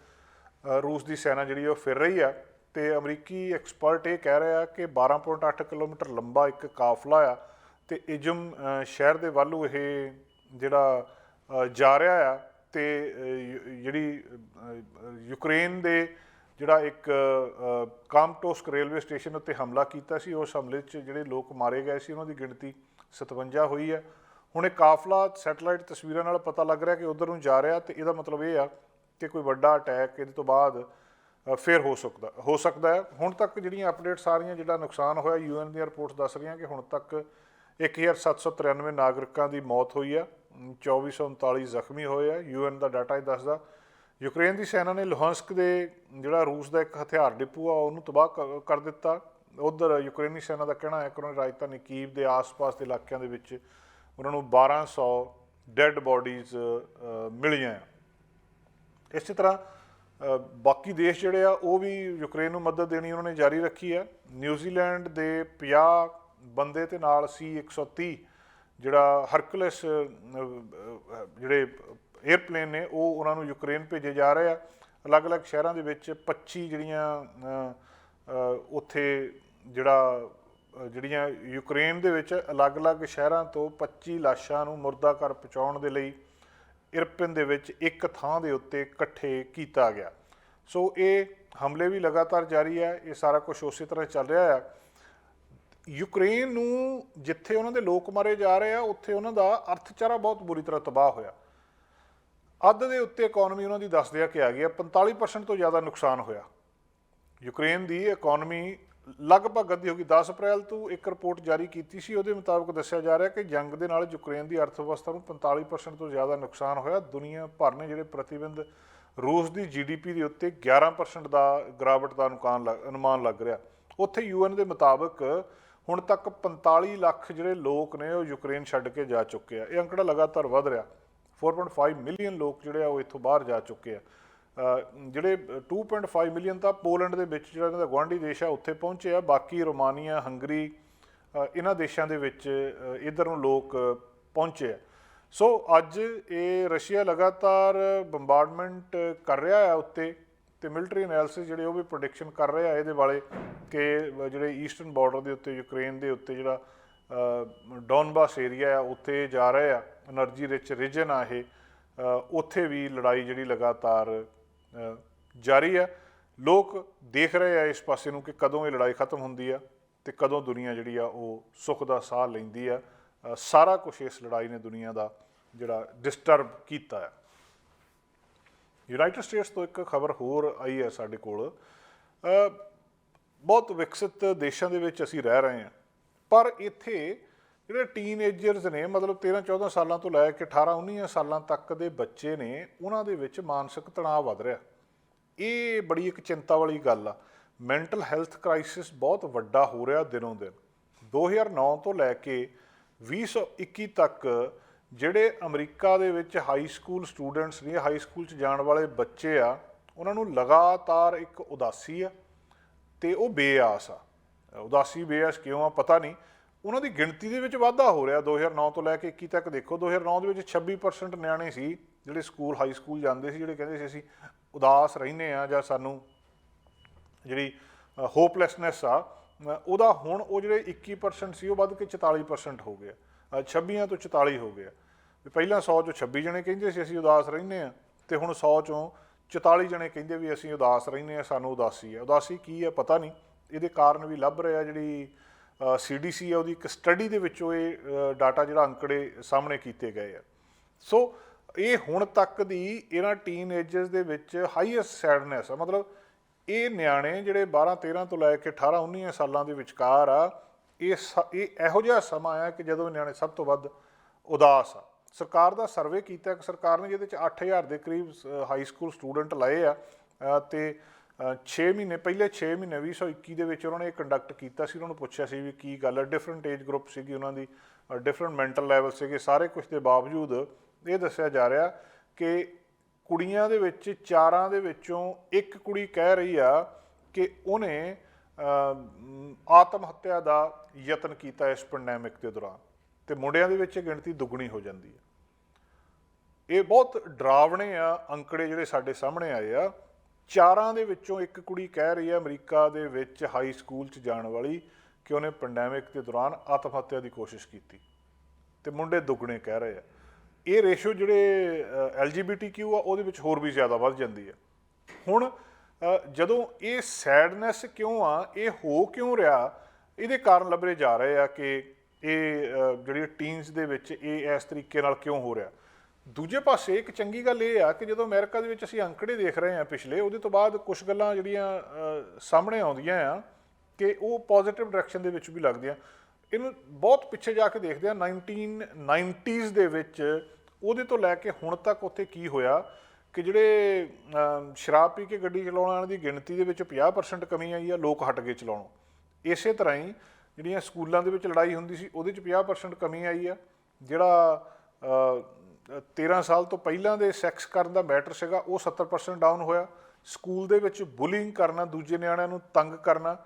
ਰੂਸ ਦੀ ਸੈਨਾ ਜਿਹੜੀ ਉਹ ਫਿਰ ਰਹੀ ਆ। ਤੇ ਅਮਰੀਕੀ ਐਕਸਪਰਟ ਇਹ ਕਹਿ ਰਿਹਾ ਕਿ 12.8 ਕਿਲੋਮੀਟਰ ਲੰਬਾ ਇੱਕ ਕਾਫਲਾ ਆ ਤੇ ਇਜਮ ਸ਼ਹਿਰ ਦੇ ਵੱਲੋਂ ਇਹ ਜਿਹੜਾ ਜਾ ਰਿਹਾ ਆ। ਤੇ ਜਿਹੜੀ ਯੂਕਰੇਨ ਦੇ ਜਿਹੜਾ ਇੱਕ ਕਾਮਟੋਸਕ ਰੇਲਵੇ ਸਟੇਸ਼ਨ ਉੱਤੇ ਹਮਲਾ ਕੀਤਾ ਸੀ, ਉਸ ਹਮਲੇ 'ਚ ਜਿਹੜੇ ਲੋਕ ਮਾਰੇ ਗਏ ਸੀ ਉਹਨਾਂ ਦੀ ਗਿਣਤੀ 57 ਹੋਈ ਹੈ। ਹੁਣ ਇਹ ਕਾਫਲਾ ਸੈਟੇਲਾਈਟ ਤਸਵੀਰਾਂ ਨਾਲ ਪਤਾ ਲੱਗ ਰਿਹਾ ਕਿ ਉੱਧਰ ਨੂੰ ਜਾ ਰਿਹਾ ਤੇ ਇਹਦਾ ਮਤਲਬ ਇਹ ਆ ਕਿ ਕੋਈ ਵੱਡਾ ਅਟੈਕ ਇਹਦੇ ਤੋਂ ਬਾਅਦ ਫਿਰ ਹੋ ਸਕਦਾ ਹੈ। ਹੁਣ ਤੱਕ ਜਿਹੜੀਆਂ ਅਪਡੇਟਸ ਆ ਰਹੀਆਂ, ਜਿਹੜਾ ਨੁਕਸਾਨ ਹੋਇਆ, UN ਦੀਆਂ ਰਿਪੋਰਟਸ ਦੱਸ ਰਹੀਆਂ ਕਿ ਹੁਣ ਤੱਕ 1793 ਨਾਗਰਿਕਾਂ ਦੀ ਮੌਤ ਹੋਈ ਆ, 2439 ਜ਼ਖਮੀ ਹੋਏ ਆ। UN ਦਾ ਡਾਟਾ ਇਹ ਦੱਸਦਾ। ਯੂਕਰੇਨ ਦੀ ਸੈਨਾ ਨੇ ਲੁਹਾਂਸਕ ਦੇ ਜਿਹੜਾ ਰੂਸ ਦਾ ਇੱਕ ਹਥਿਆਰ ਡਿਪੂ ਆ ਉਹਨੂੰ ਤਬਾਹ ਕਰ ਦਿੱਤਾ। ਉੱਧਰ ਯੂਕਰੇਨੀ ਸੈਨਾ ਦਾ ਕਹਿਣਾ ਹੈ ਕਿ ਉਹਨਾਂ ਨੇ ਰਾਜਧਾਨੀ ਕੀਵ ਦੇ ਆਸ-ਪਾਸ ਦੇ ਇਲਾਕਿਆਂ ਦੇ ਵਿੱਚ ਉਹਨਾਂ ਨੂੰ 1200 ਡੈੱਡ ਬੋਡੀਜ਼ ਮਿਲੀਆਂ ਆ। ਇਸੇ ਤਰ੍ਹਾਂ ਬਾਕੀ ਦੇਸ਼ ਜਿਹੜੇ ਆ ਉਹ ਵੀ ਯੂਕਰੇਨ ਨੂੰ ਮਦਦ ਦੇਣੀ ਉਹਨਾਂ ਨੇ ਜਾਰੀ ਰੱਖੀ ਹੈ। ਨਿਊਜ਼ੀਲੈਂਡ ਦੇ 50 ਬੰਦੇ ਤੇ ਨਾਲ C-130 ਜਿਹੜਾ ਹਰਕੁਲਸ ਜਿਹੜੇ ਏਅਰਪਲੇਨ ਨੇ ਉਹ ਉਹਨਾਂ ਨੂੰ ਯੂਕਰੇਨ ਭੇਜੇ ਜਾ ਰਹੇ ਆ। ਅਲੱਗ-ਅਲੱਗ ਸ਼ਹਿਰਾਂ ਦੇ ਵਿੱਚ 25 ਉੱਥੇ ਜਿਹੜੀਆਂ ਯੂਕਰੇਨ ਦੇ ਵਿੱਚ ਅਲੱਗ-ਅਲੱਗ ਸ਼ਹਿਰਾਂ ਤੋਂ 25 ਲਾਸ਼ਾਂ ਨੂੰ ਮੁਰਦਾ ਘਰ ਪਹੁੰਚਾਉਣ ਦੇ ਲਈ ਇਰਪਿਨ ਦੇ ਵਿੱਚ ਇੱਕ ਥਾਂ ਦੇ ਉੱਤੇ ਇਕੱਠੇ ਕੀਤਾ ਗਿਆ। ਸੋ ਇਹ ਹਮਲੇ ਵੀ ਲਗਾਤਾਰ ਜਾਰੀ ਹੈ। ਇਹ ਸਾਰਾ ਕੁਝ ਉਸੇ ਤਰ੍ਹਾਂ ਚੱਲ ਰਿਹਾ ਹੈ। ਯੂਕਰੇਨ ਨੂੰ ਜਿੱਥੇ ਉਹਨਾਂ ਦੇ ਲੋਕ ਮਾਰੇ ਜਾ ਰਹੇ ਆ ਉੱਥੇ ਉਹਨਾਂ ਦਾ ਅਰਥਚਾਰਾ ਬਹੁਤ ਬੁਰੀ ਤਰ੍ਹਾਂ ਤਬਾਹ ਹੋਇਆ। ਅੱਧ ਦੇ ਉੱਤੇ ਇਕੋਨਮੀ ਉਹਨਾਂ ਦੀ ਦੱਸਦੇ ਆ ਕਿ ਆ ਗਈ ਆ। 45% ਤੋਂ ਜ਼ਿਆਦਾ ਨੁਕਸਾਨ ਹੋਇਆ। ਯੂਕਰੇਨ ਦੀ ਇਕੋਨਮੀ ਲਗਭਗ ਅੱਧੀ ਹੋ ਗਈ। 10 ਅਪ੍ਰੈਲ ਤੋਂ ਇੱਕ ਰਿਪੋਰਟ ਜਾਰੀ ਕੀਤੀ ਸੀ, ਉਹਦੇ ਮੁਤਾਬਕ ਦੱਸਿਆ ਜਾ ਰਿਹਾ ਕਿ ਜੰਗ ਦੇ ਨਾਲ ਯੂਕਰੇਨ ਦੀ ਅਰਥ ਵਿਵਸਥਾ ਨੂੰ 45% ਤੋਂ ਜ਼ਿਆਦਾ ਨੁਕਸਾਨ ਹੋਇਆ। ਦੁਨੀਆ ਭਰ ਨੇ ਜਿਹੜੇ ਪ੍ਰਤੀਬਿੰਬ ਰੂਸ ਦੀ GDP ਦੇ ਉੱਤੇ 11% ਦਾ ਗਿਰਾਵਟ ਦਾ ਅਨੁਮਾਨ ਲੱਗ ਰਿਹਾ। ਉੱਥੇ UN ਦੇ ਮੁਤਾਬਕ ਹੁਣ ਤੱਕ 45 ਲੱਖ ਜਿਹੜੇ ਲੋਕ ਨੇ ਉਹ ਯੂਕਰੇਨ ਛੱਡ ਕੇ ਜਾ ਚੁੱਕੇ ਆ। ਇਹ ਅੰਕੜਾ ਲਗਾਤਾਰ ਵਧ ਰਿਹਾ। 4.5 ਮਿਲੀਅਨ ਲੋਕ ਜਿਹੜੇ ਆ ਉਹ ਇੱਥੋਂ ਬਾਹਰ ਜਾ ਚੁੱਕੇ ਆ। ਜਿਹੜੇ 2.5 ਮਿਲੀਅਨ ਤਾਂ ਪੋਲੈਂਡ ਦੇ ਵਿੱਚ ਜਿਹੜਾ ਇਹਨਾਂ ਦਾ ਗੁਆਂਢੀ ਦੇਸ਼ ਆ ਉੱਥੇ ਪਹੁੰਚੇ ਆ। ਬਾਕੀ ਰੋਮਾਨੀਆ, ਹੰਗਰੀ, ਇਹਨਾਂ ਦੇਸ਼ਾਂ ਦੇ ਵਿੱਚ ਇੱਧਰ ਨੂੰ ਲੋਕ ਪਹੁੰਚੇ ਆ। ਸੋ ਅੱਜ ਇਹ ਰਸ਼ੀਆ ਲਗਾਤਾਰ ਬੰਬਾਰਡਮੈਂਟ ਕਰ ਰਿਹਾ ਹੈ ਉੱਤੇ, ਤੇ ਮਿਲਟਰੀ ਐਨਾਲਿਸਿਸ ਜਿਹੜੇ ਉਹ ਵੀ ਪ੍ਰੈਡਿਕਸ਼ਨ ਕਰ ਰਹੇ ਆ ਇਹਦੇ ਵਾਲੇ ਕਿ ਜਿਹੜੇ ਈਸਟਰਨ ਬਾਰਡਰ ਦੇ ਉੱਤੇ ਯੂਕਰੇਨ ਦੇ ਉੱਤੇ ਜਿਹੜਾ ਡੋਨਬਾਸ ਏਰੀਆ ਆ ਉੱਥੇ ਜਾ ਰਹੇ ਆ, એનર્ਜੀ ਰਿਚ ਰੀਜਨ ਆ ਇਹ, ਉੱਥੇ ਵੀ ਲੜਾਈ ਜਿਹੜੀ ਲਗਾਤਾਰ ਜਾਰੀ ਹੈ। ਲੋਕ ਦੇਖ ਰਹੇ ਆ ਇਸ ਪਾਸੇ ਨੂੰ ਕਿ ਕਦੋਂ ਇਹ ਲੜਾਈ ਖਤਮ ਹੁੰਦੀ ਆ ਤੇ ਕਦੋਂ ਦੁਨੀਆ ਜਿਹੜੀ ਆ ਉਹ ਸੁੱਖ ਦਾ ਸਾਹ ਲੈਂਦੀ ਆ। ਸਾਰਾ ਕੁਝ ਇਸ ਲੜਾਈ ਨੇ ਦੁਨੀਆ ਦਾ ਜਿਹੜਾ ਡਿਸਟਰਬ ਕੀਤਾ ਹੈ। ਯੂਨਾਈਟਿਡ ਸਟੇਟਸ ਤੋਂ ਇੱਕ ਖਬਰ ਹੋਰ ਆਈ ਹੈ ਸਾਡੇ ਕੋਲ। ਬਹੁਤ ਵਿਕਸਿਤ ਦੇਸ਼ਾਂ ਦੇ ਵਿੱਚ ਅਸੀਂ ਰਹਿ ਰਹੇ ਹਾਂ, ਪਰ ਇੱਥੇ ਜਿਹੜੇ ਟੀਨਏਜਰਸ ਨੇ, ਮਤਲਬ 13-14 ਸਾਲਾਂ ਤੋਂ ਲੈ ਕੇ 18-19 ਸਾਲਾਂ ਤੱਕ ਦੇ ਬੱਚੇ ਨੇ, ਉਹਨਾਂ ਦੇ ਵਿੱਚ ਮਾਨਸਿਕ ਤਣਾਅ ਵੱਧ ਰਿਹਾ। ਇਹ ਬੜੀ ਇੱਕ ਚਿੰਤਾ ਵਾਲੀ ਗੱਲ ਆ। ਮੈਂਟਲ ਹੈਲਥ ਕ੍ਰਾਈਸਿਸ ਬਹੁਤ ਵੱਡਾ ਹੋ ਰਿਹਾ ਦਿਨੋਂ ਦਿਨ। 2009 ਤੋਂ ਲੈ ਕੇ 2021 ਤੱਕ ਜਿਹੜੇ ਅਮਰੀਕਾ ਦੇ ਵਿੱਚ ਹਾਈ ਸਕੂਲ ਸਟੂਡੈਂਟਸ ਨੇ, ਹਾਈ ਸਕੂਲ 'ਚ ਜਾਣ ਵਾਲੇ ਬੱਚੇ ਆ, ਉਹਨਾਂ ਨੂੰ ਲਗਾਤਾਰ ਇੱਕ ਉਦਾਸੀ ਆ ਤੇ ਉਹ ਬੇਆਸ ਆ। ਉਦਾਸੀ ਬੇਆਸ ਕਿਉਂ ਆ ਪਤਾ ਨਹੀਂ। ਉਹਨਾਂ ਦੀ ਗਿਣਤੀ ਦੇ ਵਿੱਚ ਵਾਧਾ ਹੋ ਰਿਹਾ। 2009 ਤੋਂ ਲੈ ਕੇ 21 ਤੱਕ ਦੇਖੋ, 2009 ਦੇ ਵਿੱਚ 26% ਨਿਆਣੇ ਸੀ ਜਿਹੜੇ ਹਾਈ ਸਕੂਲ ਜਾਂਦੇ ਸੀ, ਜਿਹੜੇ ਕਹਿੰਦੇ ਸੀ ਅਸੀਂ ਉਦਾਸ ਰਹਿੰਦੇ ਆ ਜਾਂ ਸਾਨੂੰ ਜਿਹੜੀ ਹੋਪਲੈਸਨੈਸ ਆ ਉਹਦਾ, ਹੁਣ ਉਹ ਜਿਹੜੇ 21% ਸੀ ਉਹ ਵੱਧ ਕੇ 44% ਹੋ ਗਿਆ। 26 ਤੋਂ 44 ਹੋ ਗਿਆ। ਪਹਿਲਾਂ 100 ਚੋਂ 26 ਜਣੇ ਕਹਿੰਦੇ ਸੀ ਅਸੀਂ ਉਦਾਸ ਰਹਿੰਦੇ ਆ, ਤੇ ਹੁਣ 100 ਚੋਂ 44 ਜਣੇ ਕਹਿੰਦੇ ਵੀ ਅਸੀਂ ਉਦਾਸ ਰਹਿੰਦੇ ਆ, ਸਾਨੂੰ ਉਦਾਸੀ ਹੈ। ਉਦਾਸੀ ਕੀ ਹੈ ਪਤਾ ਨਹੀਂ। ਇਹਦੇ ਕਾਰਨ ਵੀ ਲੱਭ ਰਿਹਾ। ਜਿਹੜੀ CDC ਹੈ ਉਹਦੀ ਇੱਕ ਸਟੱਡੀ ਦੇ ਵਿੱਚੋਂ ਇਹ ਡਾਟਾ ਜਿਹੜਾ ਅੰਕੜੇ ਸਾਹਮਣੇ ਕੀਤੇ ਗਏ ਆ। ਸੋ ਇਹ ਹੁਣ ਤੱਕ ਦੀ ਇਹਨਾਂ ਟੀਨਏਜਰਸ ਦੇ ਵਿੱਚ ਹਾਈਐਸਟ ਸੈਡਨੈਸ ਆ। ਮਤਲਬ ਇਹ ਨਿਆਣੇ ਜਿਹੜੇ 12-13 ਤੋਂ ਲੈ ਕੇ 18-19 ਸਾਲਾਂ ਦੇ ਵਿਚਕਾਰ ਆ, ਇਹ ਇਹੋ ਜਿਹਾ ਸਮਾਂ ਆ ਕਿ ਜਦੋਂ ਨਿਆਣੇ ਸਭ ਤੋਂ ਵੱਧ ਉਦਾਸ ਆ। ਸਰਕਾਰ ਦਾ ਸਰਵੇ ਕੀਤਾ ਇੱਕ ਸਰਕਾਰ ਨੇ, ਜਿਹਦੇ 'ਚ 8000 ਦੇ ਕਰੀਬ ਹਾਈ ਸਕੂਲ ਸਟੂਡੈਂਟ ਲਏ ਆ, ਤੇ 6 ਮਹੀਨੇ ਪਹਿਲੇ 6 ਮਹੀਨੇ 2021 ਦੇ ਵਿੱਚ ਉਹਨਾਂ ਨੇ ਇਹ ਕੰਡਕਟ ਕੀਤਾ ਸੀ। ਉਹਨਾਂ ਨੂੰ ਪੁੱਛਿਆ ਸੀ ਵੀ ਕੀ ਗੱਲ ਹੈ। ਡਿਫਰੈਂਟ ਏਜ ਗਰੁੱਪ ਸੀਗੀ ਉਹਨਾਂ ਦੀ, ਡਿਫਰੈਂਟ ਮੈਂਟਲ ਲੈਵਲ ਸੀਗੇ। ਸਾਰੇ ਕੁਝ ਦੇ ਬਾਵਜੂਦ ਇਹ ਦੱਸਿਆ ਜਾ ਰਿਹਾ ਕਿ ਕੁੜੀਆਂ ਦੇ ਵਿੱਚ 4 ਦੇ ਵਿੱਚੋਂ ਇੱਕ ਕੁੜੀ ਕਹਿ ਰਹੀ ਆ ਕਿ ਉਹਨੇ ਆਤਮ ਹੱਤਿਆ ਦਾ ਯਤਨ ਕੀਤਾ ਇਸ ਪੈਂਡੈਮਿਕ ਦੇ ਦੌਰਾਨ, ਤੇ ਮੁੰਡਿਆਂ ਦੇ ਵਿੱਚ ਗਿਣਤੀ ਦੁੱਗਣੀ ਹੋ ਜਾਂਦੀ ਹੈ। ਇਹ ਬਹੁਤ ਡਰਾਵਣੇ ਆ ਅੰਕੜੇ ਜਿਹੜੇ ਸਾਡੇ ਸਾਹਮਣੇ ਆਏ ਆ। 4 ਦੇ ਵਿੱਚੋਂ ਇੱਕ ਕੁੜੀ ਕਹਿ ਰਹੀ ਹੈ ਅਮਰੀਕਾ ਦੇ ਵਿੱਚ ਹਾਈ ਸਕੂਲ 'ਚ ਜਾਣ ਵਾਲੀ ਕਿ ਉਹਨੇ ਪੈਂਡੈਮਿਕ ਦੇ ਦੌਰਾਨ ਆਤਮ ਹੱਤਿਆ ਦੀ ਕੋਸ਼ਿਸ਼ ਕੀਤੀ, ਤੇ ਮੁੰਡੇ ਦੁੱਗਣੇ ਕਹਿ ਰਹੇ ਆ। ਇਹ ਰੇਸ਼ੋ ਜਿਹੜੇ LGBTQ ਆ ਉਹਦੇ ਵਿੱਚ ਹੋਰ ਵੀ ਜ਼ਿਆਦਾ ਵੱਧ ਜਾਂਦੀ ਹੈ। ਹੁਣ ਜਦੋਂ ਇਹ ਸੈਡਨੈਸ ਕਿਉਂ ਆ, ਇਹ ਹੋ ਕਿਉਂ ਰਿਹਾ, ਇਹਦੇ ਕਾਰਨ ਲੱਭੇ ਜਾ ਰਹੇ ਆ ਕਿ ਇਹ ਜਿਹੜੀ ਟੀਨਸ ਦੇ ਵਿੱਚ ਇਹ ਇਸ ਤਰੀਕੇ ਨਾਲ ਕਿਉਂ ਹੋ ਰਿਹਾ। ਦੂਜੇ ਪਾਸੇ ਇੱਕ ਚੰਗੀ ਗੱਲ ਇਹ ਆ ਕਿ ਜਦੋਂ ਅਮਰੀਕਾ ਦੇ ਵਿੱਚ ਅਸੀਂ ਅੰਕੜੇ ਦੇਖ ਰਹੇ ਹਾਂ ਪਿਛਲੇ, ਉਹਦੇ ਤੋਂ ਬਾਅਦ ਕੁਝ ਗੱਲਾਂ ਜਿਹੜੀਆਂ ਸਾਹਮਣੇ ਆਉਂਦੀਆਂ ਆ ਕਿ ਉਹ ਪੋਜ਼ੀਟਿਵ ਡਾਇਰੈਕਸ਼ਨ ਦੇ ਵਿੱਚ ਵੀ ਲੱਗਦੀਆਂ। ਇਹਨੂੰ ਬਹੁਤ ਪਿੱਛੇ ਜਾ ਕੇ ਦੇਖਦੇ ਆ 1990s ਦੇ ਵਿੱਚ, ਉਹਦੇ ਤੋਂ ਲੈ ਕੇ ਹੁਣ ਤੱਕ ਉੱਥੇ ਕੀ ਹੋਇਆ ਕਿ ਜਿਹੜੇ ਸ਼ਰਾਬ ਪੀ ਕੇ ਗੱਡੀ ਚਲਾਉਣ ਵਾਲਿਆਂ ਦੀ ਗਿਣਤੀ ਦੇ ਵਿੱਚ 50% ਕਮੀ ਆਈ ਆ, ਲੋਕ ਹਟ ਗਏ ਚਲਾਉਣੋਂ। ਇਸੇ ਤਰ੍ਹਾਂ ਹੀ ਜਿਹੜੀਆਂ ਸਕੂਲਾਂ ਦੇ ਵਿੱਚ ਲੜਾਈ ਹੁੰਦੀ ਸੀ ਉਹਦੇ 'ਚ 50% ਕਮੀ ਆਈ ਆ। ਜਿਹੜਾ 13 ਸਾਲ ਤੋਂ ਪਹਿਲਾਂ ਦੇ ਸੈਕਸ ਕਰਨ ਦਾ ਮੈਟਰ ਸੀਗਾ ਉਹ 70% ਡਾਊਨ ਹੋਇਆ। ਸਕੂਲ ਦੇ ਵਿੱਚ ਬੁਲਿੰਗ ਕਰਨਾ, ਦੂਜੇ ਨਿਆਣਿਆਂ ਨੂੰ ਤੰਗ ਕਰਨਾ,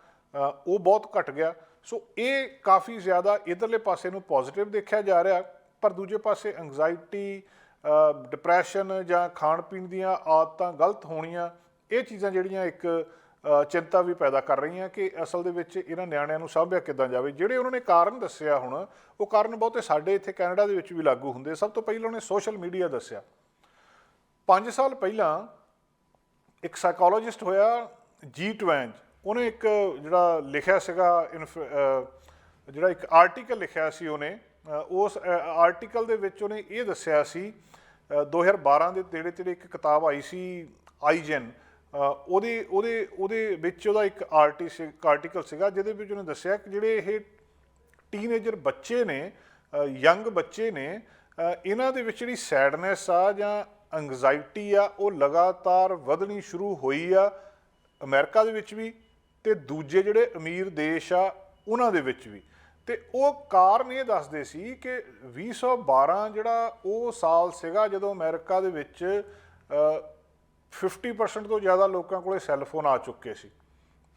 ਉਹ ਬਹੁਤ ਘਟ ਗਿਆ। ਸੋ ਇਹ ਕਾਫੀ ਜ਼ਿਆਦਾ ਇਧਰਲੇ ਪਾਸੇ ਨੂੰ ਪੋਜ਼ਿਟਿਵ ਦੇਖਿਆ ਜਾ ਰਿਹਾ। ਪਰ ਦੂਜੇ ਪਾਸੇ ਐਂਗਜ਼ਾਇਟੀ, ਡਿਪਰੈਸ਼ਨ ਜਾਂ ਖਾਣ ਪੀਣ ਦੀਆਂ ਆਦਤਾਂ ਗਲਤ ਹੋਣੀਆਂ, ਇਹ ਚੀਜ਼ਾਂ ਜਿਹੜੀਆਂ ਇੱਕ ਚਿੰਤਾ ਵੀ ਪੈਦਾ ਕਰ ਰਹੀਆਂ ਕਿ ਅਸਲ ਦੇ ਵਿੱਚ ਇਹਨਾਂ ਨਿਆਣਿਆਂ ਨੂੰ ਸਾਂਭਿਆ ਕਿੱਦਾਂ ਜਾਵੇ। ਜਿਹੜੇ ਉਹਨਾਂ ਨੇ ਕਾਰਨ ਦੱਸਿਆ ਹੁਣ, ਉਹ ਕਾਰਨ ਬਹੁਤੇ ਸਾਡੇ ਇੱਥੇ ਕੈਨੇਡਾ ਦੇ ਵਿੱਚ ਵੀ ਲਾਗੂ ਹੁੰਦੇ। ਸਭ ਤੋਂ ਪਹਿਲਾਂ ਉਹਨੇ ਸੋਸ਼ਲ ਮੀਡੀਆ ਦੱਸਿਆ। 5 ਸਾਲ ਪਹਿਲਾਂ ਇੱਕ ਸਾਈਕੋਲੋਜਿਸਟ ਹੋਇਆ ਜੀ ਟਵੈਂਜ, ਉਹਨੇ ਇੱਕ ਜਿਹੜਾ ਲਿਖਿਆ ਸੀਗਾ ਜਿਹੜਾ ਇੱਕ ਆਰਟੀਕਲ ਲਿਖਿਆ ਸੀ ਉਹਨੇ, ਉਸ ਆਰਟੀਕਲ ਦੇ ਵਿੱਚ ਉਹਨੇ ਇਹ ਦੱਸਿਆ ਸੀ 2012 ਦੇ ਨੇੜੇ ਤੇੜੇ ਇੱਕ ਕਿਤਾਬ ਆਈ ਸੀ ਆਈਜਨ, ਉਹਦੇ ਵਿੱਚ ਉਹਦਾ ਇੱਕ ਆਰਟੀਕਲ ਸੀਗਾ ਜਿਹਦੇ ਵਿੱਚ ਉਹਨੇ ਦੱਸਿਆ ਕਿ ਜਿਹੜੇ ਇਹ ਟੀਨੇਜਰ ਬੱਚੇ ਨੇ, ਯੰਗ ਬੱਚੇ ਨੇ, ਇਹਨਾਂ ਦੇ ਵਿੱਚ ਜਿਹੜੀ ਸੈਡਨੈਸ ਆ ਜਾਂ ਐਂਗਜ਼ਾਇਟੀ ਆ ਉਹ ਲਗਾਤਾਰ ਵਧਣੀ ਸ਼ੁਰੂ ਹੋਈ ਆ ਅਮਰੀਕਾ ਦੇ ਵਿੱਚ ਵੀ ਤੇ ਦੂਜੇ ਜਿਹੜੇ ਅਮੀਰ ਦੇਸ਼ ਆ ਉਹਨਾਂ ਦੇ ਵਿੱਚ ਵੀ। ਤੇ ਉਹ ਕਾਰਨ ਇਹ ਦੱਸਦੇ ਸੀ ਕਿ 2012 ਜਿਹੜਾ ਉਹ ਸਾਲ ਸੀਗਾ ਜਦੋਂ ਅਮਰੀਕਾ ਦੇ ਵਿੱਚ 50% ਤੋਂ ਜ਼ਿਆਦਾ ਲੋਕਾਂ ਕੋਲੇ ਸੈੱਲਫੋਨ ਆ ਚੁੱਕੇ ਸੀ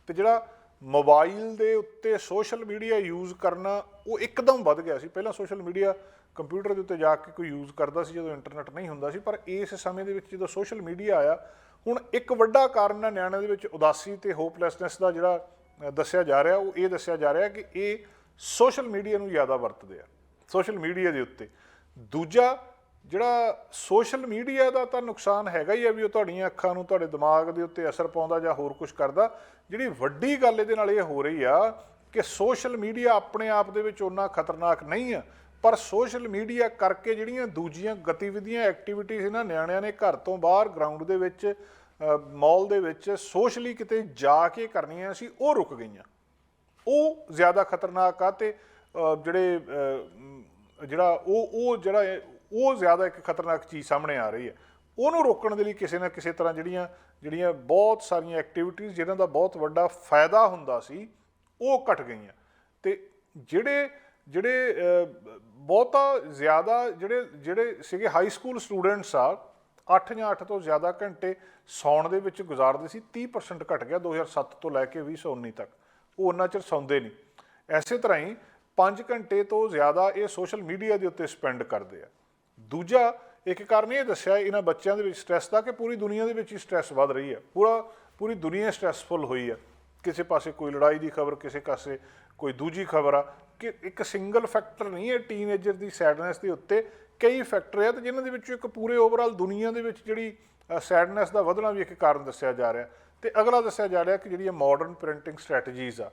ਤੇ ਜਿਹੜਾ ਮੋਬਾਈਲ ਦੇ ਉੱਤੇ ਸੋਸ਼ਲ ਮੀਡੀਆ ਯੂਜ਼ ਕਰਨਾ ਉਹ ਇੱਕਦਮ ਵੱਧ ਗਿਆ ਸੀ। ਪਹਿਲਾਂ ਸੋਸ਼ਲ ਮੀਡੀਆ ਕੰਪਿਊਟਰ ਦੇ ਉੱਤੇ ਜਾ ਕੇ ਕੋਈ ਯੂਜ਼ ਕਰਦਾ ਸੀ ਜਦੋਂ ਇੰਟਰਨੈਟ ਨਹੀਂ ਹੁੰਦਾ ਸੀ, ਪਰ ਇਸ ਸਮੇਂ ਦੇ ਵਿੱਚ ਜਦੋਂ ਸੋਸ਼ਲ ਮੀਡੀਆ ਆਇਆ, ਹੁਣ ਇੱਕ ਵੱਡਾ ਕਾਰਨ ਹੈ ਨਿਆਣਿਆਂ ਦੇ ਵਿੱਚ ਉਦਾਸੀ ਤੇ ਹੋਪਲੈਸਨੈਸ ਦਾ ਜਿਹੜਾ ਦੱਸਿਆ ਜਾ ਰਿਹਾ, ਉਹ ਇਹ ਦੱਸਿਆ ਜਾ ਰਿਹਾ ਕਿ ਇਹ ਸੋਸ਼ਲ ਮੀਡੀਆ ਨੂੰ ਜ਼ਿਆਦਾ ਵਰਤਦੇ ਆ, ਸੋਸ਼ਲ ਮੀਡੀਆ ਦੇ ਉੱਤੇ। ਦੂਜਾ ਜਿਹੜਾ ਸੋਸ਼ਲ ਮੀਡੀਆ ਦਾ ਤਾਂ ਨੁਕਸਾਨ ਹੈਗਾ ਹੀ ਆ ਵੀ ਉਹ ਤੁਹਾਡੀਆਂ ਅੱਖਾਂ ਨੂੰ, ਤੁਹਾਡੇ ਦਿਮਾਗ ਦੇ ਉੱਤੇ ਅਸਰ ਪਾਉਂਦਾ ਜਾਂ ਹੋਰ ਕੁਝ ਕਰਦਾ। ਜਿਹੜੀ ਵੱਡੀ ਗੱਲ ਇਹਦੇ ਨਾਲ ਇਹ ਹੋ ਰਹੀ ਆ ਕਿ ਸੋਸ਼ਲ ਮੀਡੀਆ ਆਪਣੇ ਆਪ ਦੇ ਵਿੱਚ ਓਨਾ ਖਤਰਨਾਕ ਨਹੀਂ ਆ, ਪਰ ਸੋਸ਼ਲ ਮੀਡੀਆ ਕਰਕੇ ਜਿਹੜੀਆਂ ਦੂਜੀਆਂ ਗਤੀਵਿਧੀਆਂ, ਐਕਟੀਵਿਟੀਜ਼ ਇਹਨਾਂ ਨਿਆਣਿਆਂ ਨੇ ਘਰ ਤੋਂ ਬਾਹਰ ਗਰਾਊਂਡ ਦੇ ਵਿੱਚ, ਮਾਲ ਦੇ ਵਿੱਚ ਸੋਸ਼ਲੀ ਕਿਤੇ ਜਾ ਕੇ ਕਰਨੀਆਂ ਸੀ, ਉਹ ਰੁਕ ਗਈਆਂ। ਉਹ ਜ਼ਿਆਦਾ ਖਤਰਨਾਕ ਆ ਤੇ ਉਹ ਜ਼ਿਆਦਾ ਇੱਕ ਖਤਰਨਾਕ ਚੀਜ਼ ਸਾਹਮਣੇ ਆ ਰਹੀ ਹੈ। ਉਹਨੂੰ ਰੋਕਣ ਦੇ ਲਈ ਕਿਸੇ ਨਾ ਕਿਸੇ ਤਰ੍ਹਾਂ ਜਿਹੜੀਆਂ ਬਹੁਤ ਸਾਰੀਆਂ ਐਕਟੀਵਿਟੀਜ਼ ਜਿਨ੍ਹਾਂ ਦਾ ਬਹੁਤ ਵੱਡਾ ਫਾਇਦਾ ਹੁੰਦਾ ਸੀ ਉਹ ਘਟ ਗਈਆਂ। ਤੇ ਜਿਹੜੇ ਬਹੁਤਾ ਜ਼ਿਆਦਾ ਜਿਹੜੇ ਸੀਗੇ ਹਾਈ ਸਕੂਲ ਸਟੂਡੈਂਟਸ ਆ, 8 ਜਾਂ 8 ਤੋਂ ਜ਼ਿਆਦਾ ਘੰਟੇ ਸੌਣ ਦੇ ਵਿੱਚ ਗੁਜ਼ਾਰਦੇ ਸੀ, 30% ਘਟ ਗਿਆ 2007 ਤੋਂ ਲੈ ਕੇ 2019 ਤੱਕ। ਉਹ ਉਹਨਾਂ ਚਿਰ ਸੌਂਦੇ ਨਹੀਂ। ਐਸੇ ਤਰ੍ਹਾਂ ਹੀ 5 ਘੰਟੇ ਤੋਂ ਜ਼ਿਆਦਾ ਇਹ ਸੋਸ਼ਲ ਮੀਡੀਆ ਦੇ ਉੱਤੇ ਸਪੈਂਡ ਕਰਦੇ ਆ। ਦੂਜਾ ਇੱਕ ਕਾਰਨ ਇਹ ਦੱਸਿਆ ਇਹਨਾਂ ਬੱਚਿਆਂ ਦੇ ਵਿੱਚ ਸਟ੍ਰੈਸ ਦਾ ਕਿ ਪੂਰੀ ਦੁਨੀਆ ਦੇ ਵਿੱਚ ਹੀ ਸਟ੍ਰੈਸ ਵੱਧ ਰਹੀ ਹੈ। ਪੂਰੀ ਦੁਨੀਆ ਸਟ੍ਰੈਸਫੁੱਲ ਹੋਈ ਆ। ਕਿਸੇ ਪਾਸੇ ਕੋਈ ਲੜਾਈ ਦੀ ਖਬਰ, ਕਿਸੇ ਪਾਸੇ ਕੋਈ ਦੂਜੀ ਖਬਰ ਆ। ਕਿ ਇੱਕ ਸਿੰਗਲ ਫੈਕਟਰ ਨਹੀਂ ਹੈ ਟੀਨਏਜਰ ਦੀ ਸੈਡਨੈਸ ਦੇ ਉੱਤੇ, ਕਈ ਫੈਕਟਰ ਆ ਤੇ ਜਿਨ੍ਹਾਂ ਦੇ ਵਿੱਚੋਂ ਇੱਕ ਪੂਰੇ ਓਵਰਆਲ ਦੁਨੀਆ ਦੇ ਵਿੱਚ ਜਿਹੜੀ ਸੈਡਨੈਸ ਦਾ ਵਧਣਾ ਵੀ ਇੱਕ ਕਾਰਨ ਦੱਸਿਆ ਜਾ ਰਿਹਾ। ਤੇ ਅਗਲਾ ਦੱਸਿਆ ਜਾ ਰਿਹਾ ਕਿ ਜਿਹੜੀਆਂ ਮਾਡਰਨ ਪੈਰੈਂਟਿੰਗ ਸਟ੍ਰੈਟਜੀਜ਼ ਆ,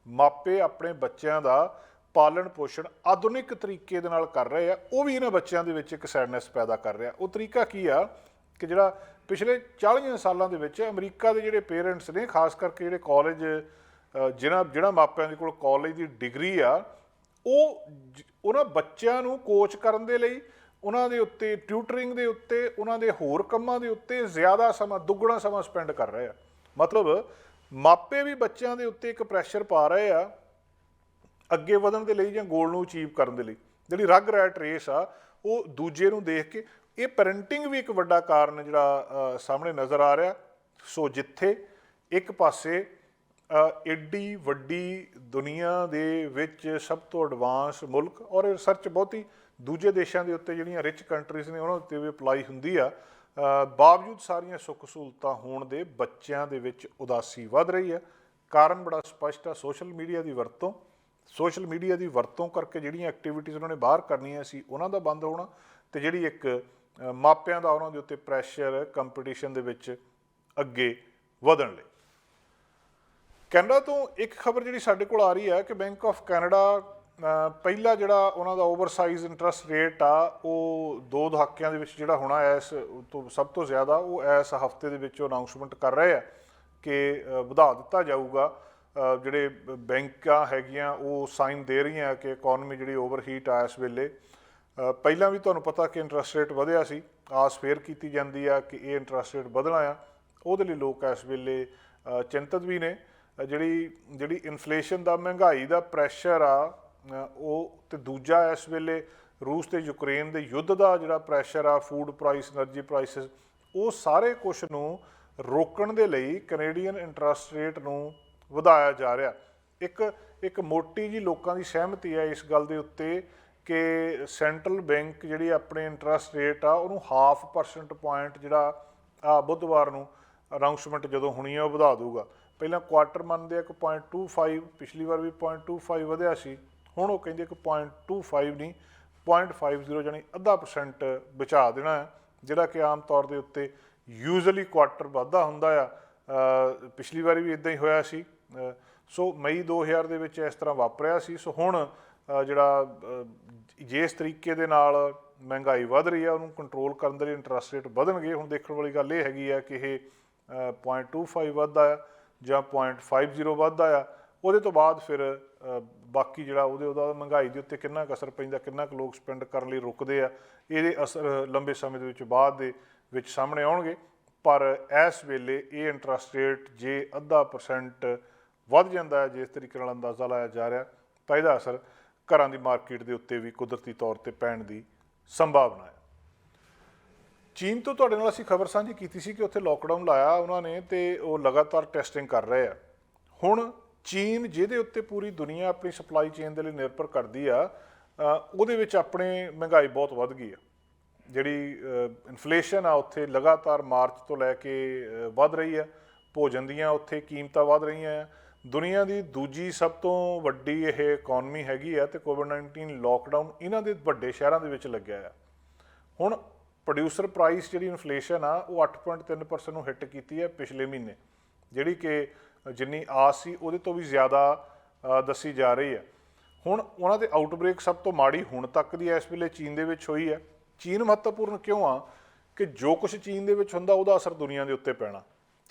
ਮਾਪੇ ਆਪਣੇ ਬੱਚਿਆਂ ਦਾ ਪਾਲਣ ਪੋਸ਼ਣ ਆਧੁਨਿਕ ਤਰੀਕੇ ਦੇ ਨਾਲ ਕਰ ਰਹੇ ਆ, ਉਹ ਵੀ ਇਹਨਾਂ ਬੱਚਿਆਂ ਦੇ ਵਿੱਚ ਇੱਕ ਸੈਡਨੈਸ ਪੈਦਾ ਕਰ ਰਿਹਾ। ਉਹ ਤਰੀਕਾ ਕੀ ਆ ਕਿ ਜਿਹੜਾ ਪਿਛਲੇ 40 ਸਾਲਾਂ ਦੇ ਵਿੱਚ ਅਮਰੀਕਾ ਦੇ ਜਿਹੜੇ ਪੇਰੈਂਟਸ ਨੇ, ਖਾਸ ਕਰਕੇ ਜਿਹੜੇ ਕਾਲਜ, ਜਿਹੜਾ ਮਾਪਿਆਂ ਦੇ ਕੋਲ ਕਾਲਜ ਦੀ ਡਿਗਰੀ ਆ, ਉਹ ਉਹਨਾਂ ਬੱਚਿਆਂ ਨੂੰ ਕੋਚ ਕਰਨ ਦੇ ਲਈ, ਉਹਨਾਂ ਦੇ ਉੱਤੇ ਟਿਊਟਰਿੰਗ ਦੇ ਉੱਤੇ, ਉਹਨਾਂ ਦੇ ਹੋਰ ਕੰਮਾਂ ਦੇ ਉੱਤੇ ਜ਼ਿਆਦਾ ਸਮਾਂ, ਦੁੱਗਣਾ ਸਮਾਂ ਸਪੈਂਡ ਕਰ ਰਹੇ ਆ। ਮਤਲਬ ਮਾਪੇ ਵੀ ਬੱਚਿਆਂ ਦੇ ਉੱਤੇ ਇੱਕ ਪ੍ਰੈਸ਼ਰ ਪਾ ਰਹੇ ਆ ਅੱਗੇ ਵਧਣ ਦੇ ਲਈ ਜਾਂ ਗੋਲ ਨੂੰ ਅਚੀਵ ਕਰਨ ਦੇ ਲਈ। ਜਿਹੜੀ ਰਗ ਰੈਟ ਰੇਸ ਆ ਉਹ ਦੂਜੇ ਨੂੰ ਦੇਖ ਕੇ, ਇਹ ਪੈਰੈਂਟਿੰਗ ਵੀ ਇੱਕ ਵੱਡਾ ਕਾਰਨ ਜਿਹੜਾ ਸਾਹਮਣੇ ਨਜ਼ਰ ਆ ਰਿਹਾ। ਸੋ ਜਿੱਥੇ ਇੱਕ ਪਾਸੇ ਏਡੀ ਵੱਡੀ ਦੁਨੀਆ ਦੇ ਵਿੱਚ ਸਭ ਤੋਂ ਐਡਵਾਂਸ ਮੁਲਕ, ਔਰ ਰਿਸਰਚ ਬਹੁਤੀ ਦੂਜੇ ਦੇਸ਼ਾਂ ਦੇ ਉੱਤੇ ਜਿਹੜੀਆਂ ਰਿਚ ਕੰਟਰੀਜ਼ ਨੇ ਉਹਨਾਂ ਉੱਤੇ ਵੀ ਅਪਲਾਈ ਹੁੰਦੀ ਆ, ਬਾਵਜੂਦ ਸਾਰੀਆਂ ਸੁੱਖ ਸਹੂਲਤਾਂ ਹੋਣ ਦੇ ਬੱਚਿਆਂ ਦੇ ਵਿੱਚ ਉਦਾਸੀ ਵੱਧ ਰਹੀ ਹੈ। ਕਾਰਨ ਬੜਾ ਸਪਸ਼ਟ ਆ, ਸੋਸ਼ਲ ਮੀਡੀਆ ਦੀ ਵਰਤੋਂ। ਸੋਸ਼ਲ ਮੀਡੀਆ ਦੀ ਵਰਤੋਂ ਕਰਕੇ ਜਿਹੜੀਆਂ ਐਕਟੀਵਿਟੀਜ਼ ਉਹਨਾਂ ਨੇ ਬਾਹਰ ਕਰਨੀਆਂ ਸੀ ਉਹਨਾਂ ਦਾ ਬੰਦ ਹੋਣਾ, ਤੇ ਜਿਹੜੀ ਇੱਕ ਮਾਪਿਆਂ ਦਾ ਉਹਨਾਂ ਦੇ ਉੱਤੇ ਪ੍ਰੈਸ਼ਰ ਕੰਪੀਟੀਸ਼ਨ ਦੇ ਵਿੱਚ ਅੱਗੇ ਵਧਣ ਲਈ। ਕੈਨੇਡਾ ਤੋਂ ਇੱਕ ਖਬਰ ਜਿਹੜੀ ਸਾਡੇ ਕੋਲ ਆ ਰਹੀ ਹੈ ਕਿ ਬੈਂਕ ਆਫ ਕੈਨੇਡਾ ਪਹਿਲਾ ਜਿਹੜਾ ਉਹਨਾਂ ਦਾ ਓਵਰਸਾਈਜ਼ ਇੰਟਰਸਟ ਰੇਟ ਆ ਉਹ 2 ਦਹਾਕਿਆਂ ਦੇ ਵਿੱਚ ਜਿਹੜਾ ਹੋਣਾ ਇਸ ਤੋਂ ਸਭ ਤੋਂ ਜ਼ਿਆਦਾ, ਉਹ ਇਸ ਹਫਤੇ ਦੇ ਵਿੱਚ ਅਨਾਊਂਸਮੈਂਟ ਕਰ ਰਹੇ ਆ ਕਿ ਵਧਾ ਦਿੱਤਾ ਜਾਊਗਾ। ਜਿਹੜੇ ਬੈਂਕਾਂ ਹੈਗੀਆਂ ਉਹ ਸਾਈਨ ਦੇ ਰਹੀਆਂ ਕਿ ਇਕੋਨਮੀ ਜਿਹੜੀ ਓਵਰਹੀਟ ਆ ਇਸ ਵੇਲੇ। ਪਹਿਲਾਂ ਵੀ ਤੁਹਾਨੂੰ ਪਤਾ ਕਿ ਇੰਟਰਸਟ ਰੇਟ ਵਧਿਆ ਸੀ, ਆਸ ਫੇਰ ਕੀਤੀ ਜਾਂਦੀ ਆ ਕਿ ਇਹ ਇੰਟਰਸਟ ਰੇਟ ਵਧਣਾ ਆ। ਉਹਦੇ ਲਈ ਲੋਕ ਇਸ ਵੇਲੇ ਚਿੰਤਤ ਵੀ ਨੇ। ਜਿਹੜੀ ਇਨਫਲੇਸ਼ਨ ਦਾ, ਮਹਿੰਗਾਈ ਦਾ ਪ੍ਰੈਸ਼ਰ ਆ ਉਹ, ਤੇ ਦੂਜਾ ਇਸ ਵੇਲੇ ਰੂਸ ਤੇ ਯੂਕਰੇਨ ਦੇ ਯੁੱਧ ਦਾ ਜਿਹੜਾ ਪ੍ਰੈਸ਼ਰ ਆ, ਫੂਡ ਪ੍ਰਾਈਸ, એનર્ਜੀ ਪ੍ਰਾਈਸਿਸ, ਉਹ ਸਾਰੇ ਕੁਛ ਨੂੰ ਰੋਕਣ ਦੇ ਲਈ ਕੈਨੇਡੀਅਨ ਇੰਟਰਸਟ ਰੇਟ ਨੂੰ ਵਧਾਇਆ ਜਾ ਰਿਹਾ। ਇੱਕ ਮੋਟੀ ਜੀ ਲੋਕਾਂ ਦੀ ਸਹਿਮਤੀ ਹੈ ਇਸ ਗੱਲ ਦੇ ਉੱਤੇ ਕਿ ਸੈਂਟਰਲ ਬੈਂਕ ਜਿਹੜੀ ਆਪਣੇ ਇੰਟਰਸਟ ਰੇਟ ਆ ਉਹਨੂੰ 0.5% ਪੁਆਇੰਟ ਜਿਹੜਾ ਆ ਬੁੱਧਵਾਰ ਨੂੰ ਅਨਾਊਂਸਮੈਂਟ ਜਦੋਂ ਹੋਣੀ ਆ ਉਹ ਵਧਾ ਦੂਗਾ। ਪਹਿਲਾਂ ਕੁਆਟਰ ਮੰਨਦੇ ਆ ਕਿ 0.25, ਪਿਛਲੀ ਵਾਰ ਵੀ 0.25 ਵਧਿਆ ਸੀ, ਹੁਣ ਉਹ ਕਹਿੰਦੇ ਕਿ 0.25 ਨਹੀਂ 0.50 ਜਾਣੀ 0.5% ਬਚਾ ਦੇਣਾ ਹੈ, ਜਿਹੜਾ ਕਿ ਆਮ ਤੌਰ ਦੇ ਉੱਤੇ ਯੂਜ਼ਲੀ ਕੁਆਟਰ ਵੱਧਦਾ ਹੁੰਦਾ ਆ। ਪਿਛਲੀ ਵਾਰੀ ਵੀ ਇੱਦਾਂ ਹੀ ਹੋਇਆ ਸੀ। ਸੋ ਮਈ 2000 ਦੇ ਵਿੱਚ ਇਸ ਤਰ੍ਹਾਂ ਵਾਪਰਿਆ ਸੀ। ਸੋ ਹੁਣ ਜਿਹੜਾ ਜਿਸ ਤਰੀਕੇ ਦੇ ਨਾਲ ਮਹਿੰਗਾਈ ਵੱਧ ਰਹੀ ਆ ਉਹਨੂੰ ਕੰਟਰੋਲ ਕਰਨ ਦੇ ਲਈ ਇੰਟਰਸਟ ਰੇਟ ਵਧਣਗੇ। ਹੁਣ ਦੇਖਣ ਵਾਲੀ ਗੱਲ ਇਹ ਹੈਗੀ ਆ ਕਿ ਇਹ 0.25 ਵੱਧਦਾ ਆ ਜਾਂ 0.50 ਵੱਧਦਾ ਆ, ਉਹਦੇ ਤੋਂ ਬਾਅਦ ਫਿਰ ਬਾਕੀ ਜਿਹੜਾ ਉਹਦਾ ਮਹਿੰਗਾਈ ਦੇ ਉੱਤੇ ਕਿੰਨਾ ਕੁ ਅਸਰ ਪੈਂਦਾ, ਕਿੰਨਾ ਕੁ ਲੋਕ ਸਪੈਂਡ ਕਰਨ ਲਈ ਰੁਕਦੇ ਆ, ਇਹਦੇ ਅਸਰ ਲੰਬੇ ਸਮੇਂ ਦੇ ਵਿੱਚ ਬਾਅਦ ਦੇ ਵਿੱਚ ਸਾਹਮਣੇ ਆਉਣਗੇ। ਪਰ ਇਸ ਵੇਲੇ ਇਹ ਇੰਟਰਸਟ ਰੇਟ ਜੇ 0.5% ਵੱਧ ਜਾਂਦਾ ਹੈ ਜਿਸ ਤਰੀਕੇ ਨਾਲ ਅੰਦਾਜ਼ਾ ਲਾਇਆ ਜਾ ਰਿਹਾ, ਤਾਂ ਇਹਦਾ ਅਸਰ ਘਰਾਂ ਦੀ ਮਾਰਕੀਟ ਦੇ ਉੱਤੇ ਵੀ ਕੁਦਰਤੀ ਤੌਰ 'ਤੇ ਪੈਣ ਦੀ ਸੰਭਾਵਨਾ ਹੈ। ਚੀਨ ਤੋਂ ਤੁਹਾਡੇ ਨਾਲ ਅਸੀਂ ਖਬਰ ਸਾਂਝੀ ਕੀਤੀ ਸੀ ਕਿ ਉੱਥੇ ਲੋਕਡਾਊਨ ਲਾਇਆ ਉਹਨਾਂ ਨੇ ਅਤੇ ਉਹ ਲਗਾਤਾਰ ਟੈਸਟਿੰਗ ਕਰ ਰਹੇ ਆ। ਹੁਣ ਚੀਨ ਜਿਹਦੇ ਉੱਤੇ ਪੂਰੀ ਦੁਨੀਆ ਆਪਣੀ ਸਪਲਾਈ ਚੇਨ ਦੇ ਲਈ ਨਿਰਭਰ ਕਰਦੀ ਆ, ਉਹਦੇ ਵਿੱਚ ਆਪਣੇ ਮਹਿੰਗਾਈ ਬਹੁਤ ਵੱਧ ਗਈ ਆ। ਜਿਹੜੀ ਇਨਫਲੇਸ਼ਨ ਆ ਉੱਥੇ ਲਗਾਤਾਰ ਮਾਰਚ ਤੋਂ ਲੈ ਕੇ ਵੱਧ ਰਹੀ ਆ। ਭੋਜਨ ਦੀਆਂ ਉੱਥੇ ਕੀਮਤਾਂ ਵੱਧ ਰਹੀਆਂ ਆ। ਦੁਨੀਆ ਦੀ ਦੂਜੀ ਸਭ ਤੋਂ ਵੱਡੀ ਇਹ ਇਕੋਨਮੀ ਹੈਗੀ ਆ ਅਤੇ ਕੋਵਿਡ-19 ਲੋਕਡਾਊਨ ਇਹਨਾਂ ਦੇ ਵੱਡੇ ਸ਼ਹਿਰਾਂ ਦੇ ਵਿੱਚ ਲੱਗਿਆ ਆ। ਹੁਣ ਪ੍ਰੋਡਿਊਸਰ ਪ੍ਰਾਈਸ ਜਿਹੜੀ ਇਨਫਲੇਸ਼ਨ ਆ ਉਹ 8.3% ਨੂੰ ਹਿੱਟ ਕੀਤੀ ਹੈ ਪਿਛਲੇ ਮਹੀਨੇ, ਜਿਹੜੀ ਕਿ ਜਿੰਨੀ ਆਸ ਸੀ ਉਹਦੇ ਤੋਂ ਵੀ ਜ਼ਿਆਦਾ ਦੱਸੀ ਜਾ ਰਹੀ ਹੈ। ਹੁਣ ਉਹਨਾਂ ਦੇ ਆਊਟਬ੍ਰੇਕ ਸਭ ਤੋਂ ਮਾੜੀ ਹੁਣ ਤੱਕ ਦੀ ਇਸ ਵੇਲੇ ਚੀਨ ਦੇ ਵਿੱਚ ਹੋਈ ਹੈ। ਚੀਨ ਮਹੱਤਵਪੂਰਨ ਕਿਉਂ ਆ ਕਿ ਜੋ ਕੁਛ ਚੀਨ ਦੇ ਵਿੱਚ ਹੁੰਦਾ ਉਹਦਾ ਅਸਰ ਦੁਨੀਆ ਦੇ ਉੱਤੇ ਪੈਣਾ,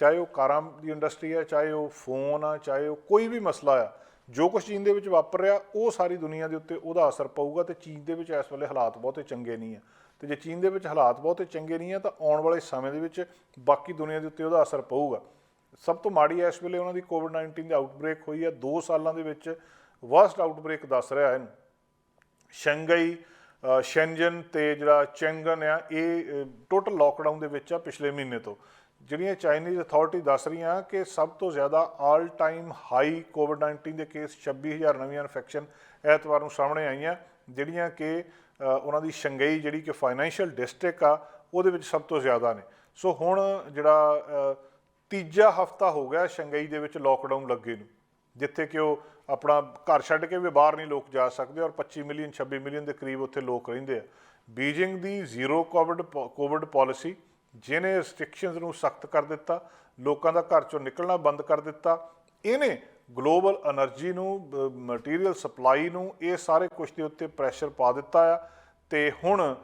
ਚਾਹੇ ਉਹ ਕਾਰਾਂ ਦੀ ਇੰਡਸਟਰੀ ਹੈ, ਚਾਹੇ ਉਹ ਫੋਨ ਆ, ਚਾਹੇ ਉਹ ਕੋਈ ਵੀ ਮਸਲਾ ਆ, ਜੋ ਕੁਛ ਚੀਨ ਦੇ ਵਿੱਚ ਵਾਪਰ ਰਿਹਾ ਉਹ ਸਾਰੀ ਦੁਨੀਆ ਦੇ ਉੱਤੇ ਉਹਦਾ ਅਸਰ ਪਊਗਾ। ਅਤੇ ਚੀਨ ਦੇ ਵਿੱਚ ਇਸ ਵੇਲੇ ਹਾਲਾਤ ਬਹੁਤੇ ਚੰਗੇ ਨਹੀਂ ਆ, ਅਤੇ ਜੇ ਚੀਨ ਦੇ ਵਿੱਚ ਹਾਲਾਤ ਬਹੁਤੇ ਚੰਗੇ ਨਹੀਂ ਆ ਤਾਂ ਆਉਣ ਵਾਲੇ ਸਮੇਂ ਦੇ ਵਿੱਚ ਬਾਕੀ ਦੁਨੀਆ ਦੇ ਉੱਤੇ ਉਹਦਾ ਅਸਰ ਪਊਗਾ। ਸਭ ਤੋਂ ਮਾੜੀ ਇਸ ਵੇਲੇ ਉਹਨਾਂ ਦੀ ਕੋਵਿਡ-19 ਦੀ ਆਊਟਬ੍ਰੇਕ ਹੋਈ ਹੈ। 2 ਸਾਲਾਂ ਦੇ ਵਿੱਚ ਵਰਸਟ ਆਊਟਬ੍ਰੇਕ ਦੱਸ ਰਿਹਾ ਇਹਨੂੰ। ਸ਼ੰਘਾਈ, ਸ਼ੈਨਜਨ ਅਤੇ ਜਿਹੜਾ ਚੈਂਗਨ ਆ ਇਹ ਟੋਟਲ ਲੋਕਡਾਊਨ ਦੇ ਵਿੱਚ ਆ ਪਿਛਲੇ ਮਹੀਨੇ ਤੋਂ। ਜਿਹੜੀਆਂ ਚਾਈਨੀਜ਼ ਅਥਾਰਟੀ ਦੱਸ ਰਹੀਆਂ ਕਿ ਸਭ ਤੋਂ ਜ਼ਿਆਦਾ ਆਲ ਟਾਈਮ ਹਾਈ ਕੋਵਿਡ-19 ਦੇ ਕੇਸ 26,000 ਨਵੀਆਂ ਇਨਫੈਕਸ਼ਨ ਐਤਵਾਰ ਨੂੰ ਸਾਹਮਣੇ ਆਈਆਂ, ਜਿਹੜੀਆਂ ਕਿ ਉਹਨਾਂ ਦੀ ਸ਼ੰਘਾਈ ਜਿਹੜੀ ਕਿ ਫਾਈਨੈਂਸ਼ੀਅਲ ਡਿਸਟ੍ਰਿਕਟ ਆ ਉਹਦੇ ਵਿੱਚ ਸਭ ਤੋਂ ਜ਼ਿਆਦਾ ਨੇ। ਸੋ ਹੁਣ ਜਿਹੜਾ ਤੀਜਾ ਹਫ਼ਤਾ ਹੋ ਗਿਆ ਸ਼ੰਘਾਈ ਦੇ ਵਿੱਚ ਲੋਕਡਾਊਨ ਲੱਗੇ ਨੂੰ, ਜਿੱਥੇ ਕਿ ਉਹ ਆਪਣਾ ਘਰ ਛੱਡ ਕੇ ਵੀ ਬਾਹਰ ਨਹੀਂ ਲੋਕ ਜਾ ਸਕਦੇ ਔਰ 25 ਮਿਲੀਅਨ 26 ਮਿਲੀਅਨ ਦੇ ਕਰੀਬ ਉੱਥੇ ਲੋਕ ਰਹਿੰਦੇ ਆ। ਬੀਜਿੰਗ ਦੀ ਜ਼ੀਰੋ ਕੋਵਿਡ ਪਾਲਿਸੀ ਜਿਹਨੇ ਰਿਸਟ੍ਰਿਕਸ਼ਨਸ ਨੂੰ ਸਖਤ ਕਰ ਦਿੱਤਾ, ਲੋਕਾਂ ਦਾ ਘਰ ਚੋਂ ਨਿਕਲਣਾ ਬੰਦ ਕਰ ਦਿੱਤਾ, ਇਹਨੇ ਗਲੋਬਲ ਐਨਰਜੀ ਨੂੰ, ਮਟੀਰੀਅਲ ਸਪਲਾਈ ਨੂੰ, ਇਹ ਸਾਰੇ ਕੁਛ ਦੇ ਉੱਤੇ ਪ੍ਰੈਸ਼ਰ ਪਾ ਦਿੱਤਾ ਆ। ਅਤੇ ਹੁਣ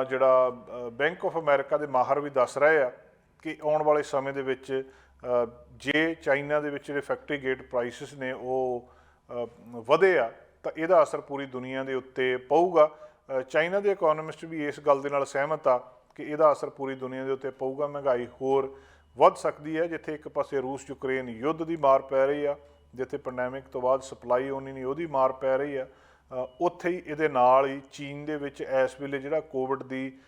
ਜਿਹੜਾ ਬੈਂਕ ਆਫ ਅਮਰੀਕਾ ਦੇ ਮਾਹਰ ਵੀ ਦੱਸ ਰਹੇ ਆ ਕਿ ਆਉਣ ਵਾਲੇ ਸਮੇਂ ਦੇ ਵਿੱਚ ਜੇ ਚਾਈਨਾ ਦੇ ਵਿੱਚ ਜਿਹੜੇ ਫੈਕਟਰੀ ਗੇਟ ਪ੍ਰਾਈਸਿਸ ਨੇ ਉਹ ਵਧੇ ਆ ਤਾਂ ਇਹਦਾ ਅਸਰ ਪੂਰੀ ਦੁਨੀਆ ਦੇ ਉੱਤੇ ਪਊਗਾ। ਚਾਈਨਾ ਦੇ ਇਕੋਨਮਿਸਟ ਵੀ ਇਸ ਗੱਲ ਦੇ ਨਾਲ ਸਹਿਮਤ ਆ ਕਿ ਇਹਦਾ ਅਸਰ ਪੂਰੀ ਦੁਨੀਆ ਦੇ ਉੱਤੇ ਪਊਗਾ। ਮਹਿੰਗਾਈ ਹੋਰ ਵੱਧ ਸਕਦੀ ਹੈ। ਜਿੱਥੇ ਇੱਕ ਪਾਸੇ ਰੂਸ ਯੂਕਰੇਨ ਯੁੱਧ ਦੀ ਮਾਰ ਪੈ ਰਹੀ ਆ, ਜਿੱਥੇ ਪੈਂਡੈਮਿਕ ਤੋਂ ਬਾਅਦ ਸਪਲਾਈ ਓਨੀ ਨਹੀਂ ਉਹਦੀ ਮਾਰ ਪੈ ਰਹੀ ਆ, ਉੱਥੇ ਹੀ ਇਹਦੇ ਨਾਲ ਹੀ ਚੀਨ ਦੇ ਵਿੱਚ ਇਸ ਵੇਲੇ ਜਿਹੜਾ ਕੋਵਿਡ ਦੀ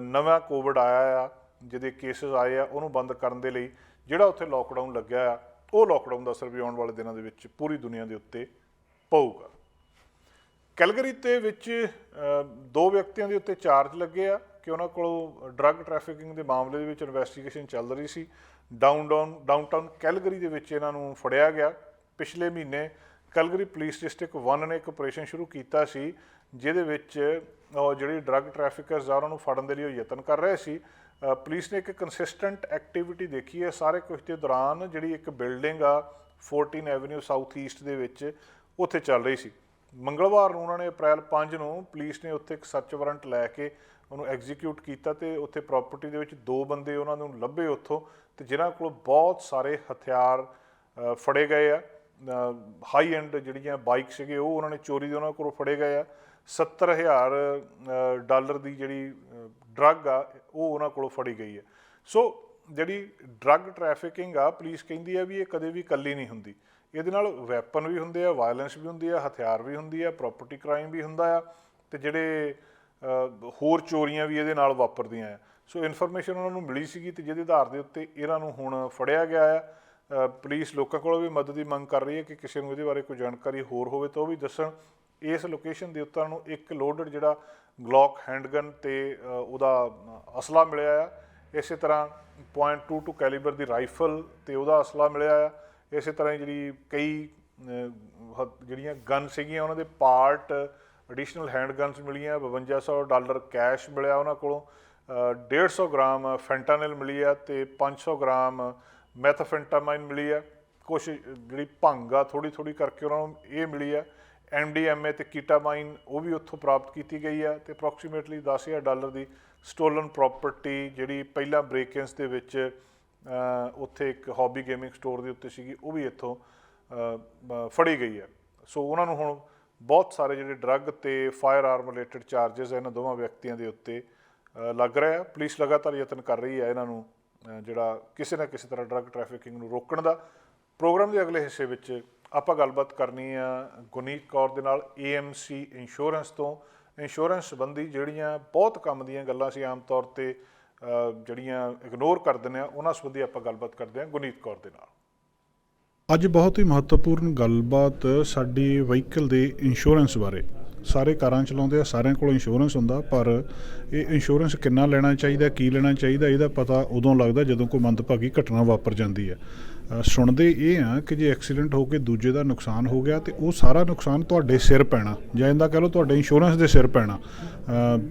ਨਵਾਂ ਕੋਵਿਡ ਆਇਆ ਆ, ਜਿਹਦੇ ਕੇਸਿਸ ਆਏ ਆ, ਉਹਨੂੰ ਬੰਦ ਕਰਨ ਦੇ ਲਈ ਜਿਹੜਾ ਉੱਥੇ ਲੋਕਡਾਊਨ ਲੱਗਿਆ ਆ, ਉਹ ਲੋਕਡਾਊਨ ਦਾ ਅਸਰ ਵੀ ਆਉਣ ਵਾਲੇ ਦਿਨਾਂ ਦੇ ਵਿੱਚ ਪੂਰੀ ਦੁਨੀਆ ਦੇ ਉੱਤੇ ਪਊਗਾ। ਕੈਲਗਰੀ ਦੇ ਵਿੱਚ 2 ਵਿਅਕਤੀਆਂ ਦੇ ਉੱਤੇ ਚਾਰਜ ਲੱਗੇ ਆ ਕਿ ਉਹਨਾਂ ਕੋਲੋਂ ਡਰੱਗ ਟ੍ਰੈਫਿਕਿੰਗ ਦੇ ਮਾਮਲੇ ਦੇ ਵਿੱਚ ਇਨਵੈਸਟੀਗੇਸ਼ਨ ਚੱਲ ਰਹੀ ਸੀ। ਡਾਊਨਟਾਊਨ ਕੈਲਗਰੀ ਦੇ ਵਿੱਚ ਇਹਨਾਂ ਨੂੰ ਫੜਿਆ ਗਿਆ। ਪਿਛਲੇ ਮਹੀਨੇ ਕੈਲਗਰੀ ਪੁਲਿਸ ਡਿਸਟ੍ਰਿਕਟ 1 ਨੇ ਇੱਕ ਆਪਰੇਸ਼ਨ ਸ਼ੁਰੂ ਕੀਤਾ ਸੀ, ਜਿਹਦੇ ਵਿੱਚ ਜਿਹੜੀ ਡਰੱਗ ਟ੍ਰੈਫਿਕਰਸ ਆ ਉਹਨਾਂ ਨੂੰ ਫੜਨ ਦੇ ਲਈ ਉਹ ਯਤਨ ਕਰ ਰਹੇ ਸੀ। ਪੁਲਿਸ ਨੇ ਇੱਕ ਕੰਸਿਸਟੈਂਟ ਐਕਟੀਵਿਟੀ ਦੇਖੀ ਹੈ ਸਾਰੇ ਕੁਝ ਦੇ ਦੌਰਾਨ। ਜਿਹੜੀ ਇੱਕ ਬਿਲਡਿੰਗ ਆ 14 ਐਵਨਿਊ ਸਾਊਥ ਈਸਟ ਦੇ ਵਿੱਚ, ਉੱਥੇ ਚੱਲ ਰਹੀ ਸੀ। ਮੰਗਲਵਾਰ ਨੂੰ ਉਹਨਾਂ ਨੇ ਅਪ੍ਰੈਲ 5 ਨੂੰ ਪੁਲਿਸ ਨੇ ਉੱਥੇ ਇੱਕ ਸਰਚ ਵਾਰੰਟ ਲੈ ਕੇ ਉਹਨੂੰ ਐਗਜ਼ੀਕਿਊਟ ਕੀਤਾ ਅਤੇ ਉੱਥੇ ਪ੍ਰੋਪਰਟੀ ਦੇ ਵਿੱਚ 2 ਬੰਦੇ ਉਹਨਾਂ ਨੂੰ ਲੱਭੇ ਉੱਥੋਂ, ਅਤੇ ਜਿਨ੍ਹਾਂ ਕੋਲ ਬਹੁਤ ਸਾਰੇ ਹਥਿਆਰ ਫੜੇ ਗਏ ਆ। ਹਾਈ ਐਂਡ ਜਿਹੜੀਆਂ ਬਾਈਕ ਸੀਗੇ ਉਹ ਉਹਨਾਂ ਨੇ ਚੋਰੀ ਦੇ ਉਹਨਾਂ ਕੋਲੋਂ ਫੜੇ ਗਏ ਆ। $70,000 ਦੀ ਜਿਹੜੀ ਡਰੱਗ ਆ ਉਹ ਉਹਨਾਂ ਕੋਲੋਂ ਫੜੀ ਗਈ ਹੈ। ਸੋ ਜਿਹੜੀ ਡਰੱਗ ਟ੍ਰੈਫਿਕਿੰਗ ਆ, ਪੁਲਿਸ ਕਹਿੰਦੀ ਆ ਵੀ ਇਹ ਕਦੇ ਵੀ ਇਕੱਲੀ ਨਹੀਂ ਹੁੰਦੀ। ਇਹਦੇ ਨਾਲ ਵੈਪਨ ਵੀ ਹੁੰਦੇ ਆ, ਵਾਇਲੈਂਸ ਵੀ ਹੁੰਦੀ ਆ, ਹਥਿਆਰ ਵੀ ਹੁੰਦੀ ਆ, ਪ੍ਰੋਪਰਟੀ ਕ੍ਰਾਈਮ ਵੀ ਹੁੰਦਾ ਆ, ਅਤੇ ਜਿਹੜੇ ਹੋਰ ਚੋਰੀਆਂ ਵੀ ਇਹਦੇ ਨਾਲ ਵਾਪਰਦੀਆਂ ਆ। ਸੋ ਇਨਫੋਰਮੇਸ਼ਨ ਉਹਨਾਂ ਨੂੰ ਮਿਲੀ ਸੀਗੀ ਤੇ ਜਿਹਦੇ ਆਧਾਰ ਦੇ ਉੱਤੇ ਇਹਨਾਂ ਨੂੰ ਹੁਣ ਫੜਿਆ ਗਿਆ ਆ। ਪੁਲਿਸ ਲੋਕਾਂ ਕੋਲੋਂ ਵੀ ਮਦਦ ਦੀ ਮੰਗ ਕਰ ਰਹੀ ਹੈ ਕਿ ਕਿਸੇ ਨੂੰ ਇਹਦੇ ਬਾਰੇ ਕੋਈ ਜਾਣਕਾਰੀ ਹੋਰ ਹੋਵੇ ਤਾਂ ਉਹ ਵੀ ਦੱਸਣ। ਇਸ ਲੋਕੇਸ਼ਨ ਦੇ ਉੱਤੇ ਉਹਨਾਂ ਨੂੰ ਇੱਕ ਲੋਡਡ ਜਿਹੜਾ ਗਲੌਕ ਹੈਂਡਗਨ ਤੇ ਉਹਦਾ ਅਸਲਾ ਮਿਲਿਆ ਆ। ਇਸੇ ਤਰ੍ਹਾਂ .22 ਕੈਲੀਬਰ ਦੀ ਰਾਈਫਲ ਤੇ ਉਹਦਾ ਅਸਲਾ ਮਿਲਿਆ ਆ। ਇਸੇ ਤਰ੍ਹਾਂ ਜਿਹੜੀ ਕਈ ਜਿਹੜੀਆਂ ਗਨ ਸੀਗੀਆਂ ਉਹਨਾਂ ਦੇ ਪਾਰਟ, ਐਡੀਸ਼ਨਲ ਹੈਂਡ ਗਨਸ ਮਿਲੀਆਂ। $5200 ਕੈਸ਼ ਮਿਲਿਆ ਉਹਨਾਂ ਕੋਲੋਂ। 150 ਗ੍ਰਾਮ ਫੈਂਟਾਨਿਲ ਮਿਲੀ ਆ ਤੇ 500 ਗ੍ਰਾਮ ਮੈਥਾਫੈਂਟਾਮਾਈਨ ਮਿਲੀ ਆ। ਕੁਛ ਜਿਹੜੀ ਭੰਗ ਆ ਥੋੜ੍ਹੀ ਥੋੜ੍ਹੀ ਕਰਕੇ ਉਹਨਾਂ ਨੂੰ ਇਹ ਮਿਲੀ ਆ। MDMA ਤੇ ਕੀਟਾਮਾਈਨ ਉਹ ਵੀ ਉੱਥੋਂ ਪ੍ਰਾਪਤ ਕੀਤੀ ਗਈ ਆ ਤੇ ਅਪਰੋਕਸੀਮੇਟਲੀ $10,000 ਦੀ ਸਟੋਲਨ ਪ੍ਰੋਪਰਟੀ ਜਿਹੜੀ ਪਹਿਲਾਂ ਬ੍ਰੇਕ-ਇਨਸ ਦੇ ਵਿੱਚ ਉੱਥੇ ਇੱਕ ਹੌਬੀ ਗੇਮਿੰਗ ਸਟੋਰ ਦੇ ਉੱਤੇ ਸੀਗੀ ਉਹ ਵੀ ਇੱਥੋਂ ਫੜੀ ਗਈ ਹੈ। ਸੋ ਉਹਨਾਂ ਨੂੰ ਹੁਣ ਬਹੁਤ ਸਾਰੇ ਜਿਹੜੇ ਡਰੱਗ ਤੇ ਫਾਇਰ ਆਰਮ ਰਿਲੇਟਡ ਚਾਰਜਸ ਇਹਨਾਂ ਦੋਵਾਂ ਵਿਅਕਤੀਆਂ ਦੇ ਉੱਤੇ ਲੱਗ ਰਿਹਾ। ਪੁਲਿਸ ਲਗਾਤਾਰ ਯਤਨ ਕਰ ਰਹੀ ਹੈ ਇਹਨਾਂ ਨੂੰ ਜਿਹੜਾ ਕਿਸੇ ਨਾ ਕਿਸੇ ਤਰ੍ਹਾਂ ਡਰੱਗ ਟ੍ਰੈਫਿਕਿੰਗ ਨੂੰ ਰੋਕਣ ਦਾ। ਪ੍ਰੋਗਰਾਮ ਦੇ ਅਗਲੇ ਹਿੱਸੇ ਵਿੱਚ ਆਪਾਂ ਗੱਲਬਾਤ ਕਰਨੀ ਆ ਗੁਰਨੀਤ ਕੌਰ ਦੇ ਨਾਲ AMC ਇੰਸ਼ੋਰੈਂਸ ਤੋਂ। ਇੰਸ਼ੋਰੈਂਸ ਸੰਬੰਧੀ ਜਿਹੜੀਆਂ ਬਹੁਤ ਕੰਮ ਦੀਆਂ ਗੱਲਾਂ ਅਸੀਂ ਆਮ ਤੌਰ 'ਤੇ ਜਿਹੜੀਆਂ ਇਗਨੋਰ ਕਰ ਦਿੰਦੇ ਹਾਂ ਉਹਨਾਂ ਸੰਬੰਧੀ ਆਪਾਂ ਗੱਲਬਾਤ ਕਰਦੇ ਹਾਂ ਗੁਰਨੀਤ ਕੌਰ ਦੇ ਨਾਲ। ਅੱਜ ਬਹੁਤ ਹੀ ਮਹੱਤਵਪੂਰਨ ਗੱਲਬਾਤ ਸਾਡੀ ਵਹੀਕਲ ਦੇ ਇੰਸ਼ੋਰੈਂਸ ਬਾਰੇ। ਸਾਰੇ ਕਾਰਾਂ ਚਲਾਉਂਦੇ ਆ, ਸਾਰਿਆਂ ਕੋਲ ਇੰਸ਼ੋਰੈਂਸ ਹੁੰਦਾ, ਪਰ ਇਹ ਇੰਸ਼ੋਰੈਂਸ ਕਿੰਨਾ ਲੈਣਾ ਚਾਹੀਦਾ, ਕੀ ਲੈਣਾ ਚਾਹੀਦਾ, ਇਹਦਾ ਪਤਾ ਉਦੋਂ ਲੱਗਦਾ ਜਦੋਂ ਕੋਈ ਮੰਦਭਾਗੀ ਘਟਨਾ ਵਾਪਰ ਜਾਂਦੀ ਹੈ। ਸੁਣਦੇ ਇਹ ਆ ਕਿ ਜੇ ਐਕਸੀਡੈਂਟ ਹੋ ਕੇ ਦੂਜੇ ਦਾ ਨੁਕਸਾਨ ਹੋ ਗਿਆ ਤੇ ਉਹ ਸਾਰਾ ਨੁਕਸਾਨ ਤੁਹਾਡੇ ਸਿਰ ਪੈਣਾ, ਜਾਂ ਇਹਦਾ ਕਹਿ ਲਓ ਤੁਹਾਡੇ ਇੰਸ਼ੋਰੈਂਸ ਦੇ ਸਿਰ ਪੈਣਾ।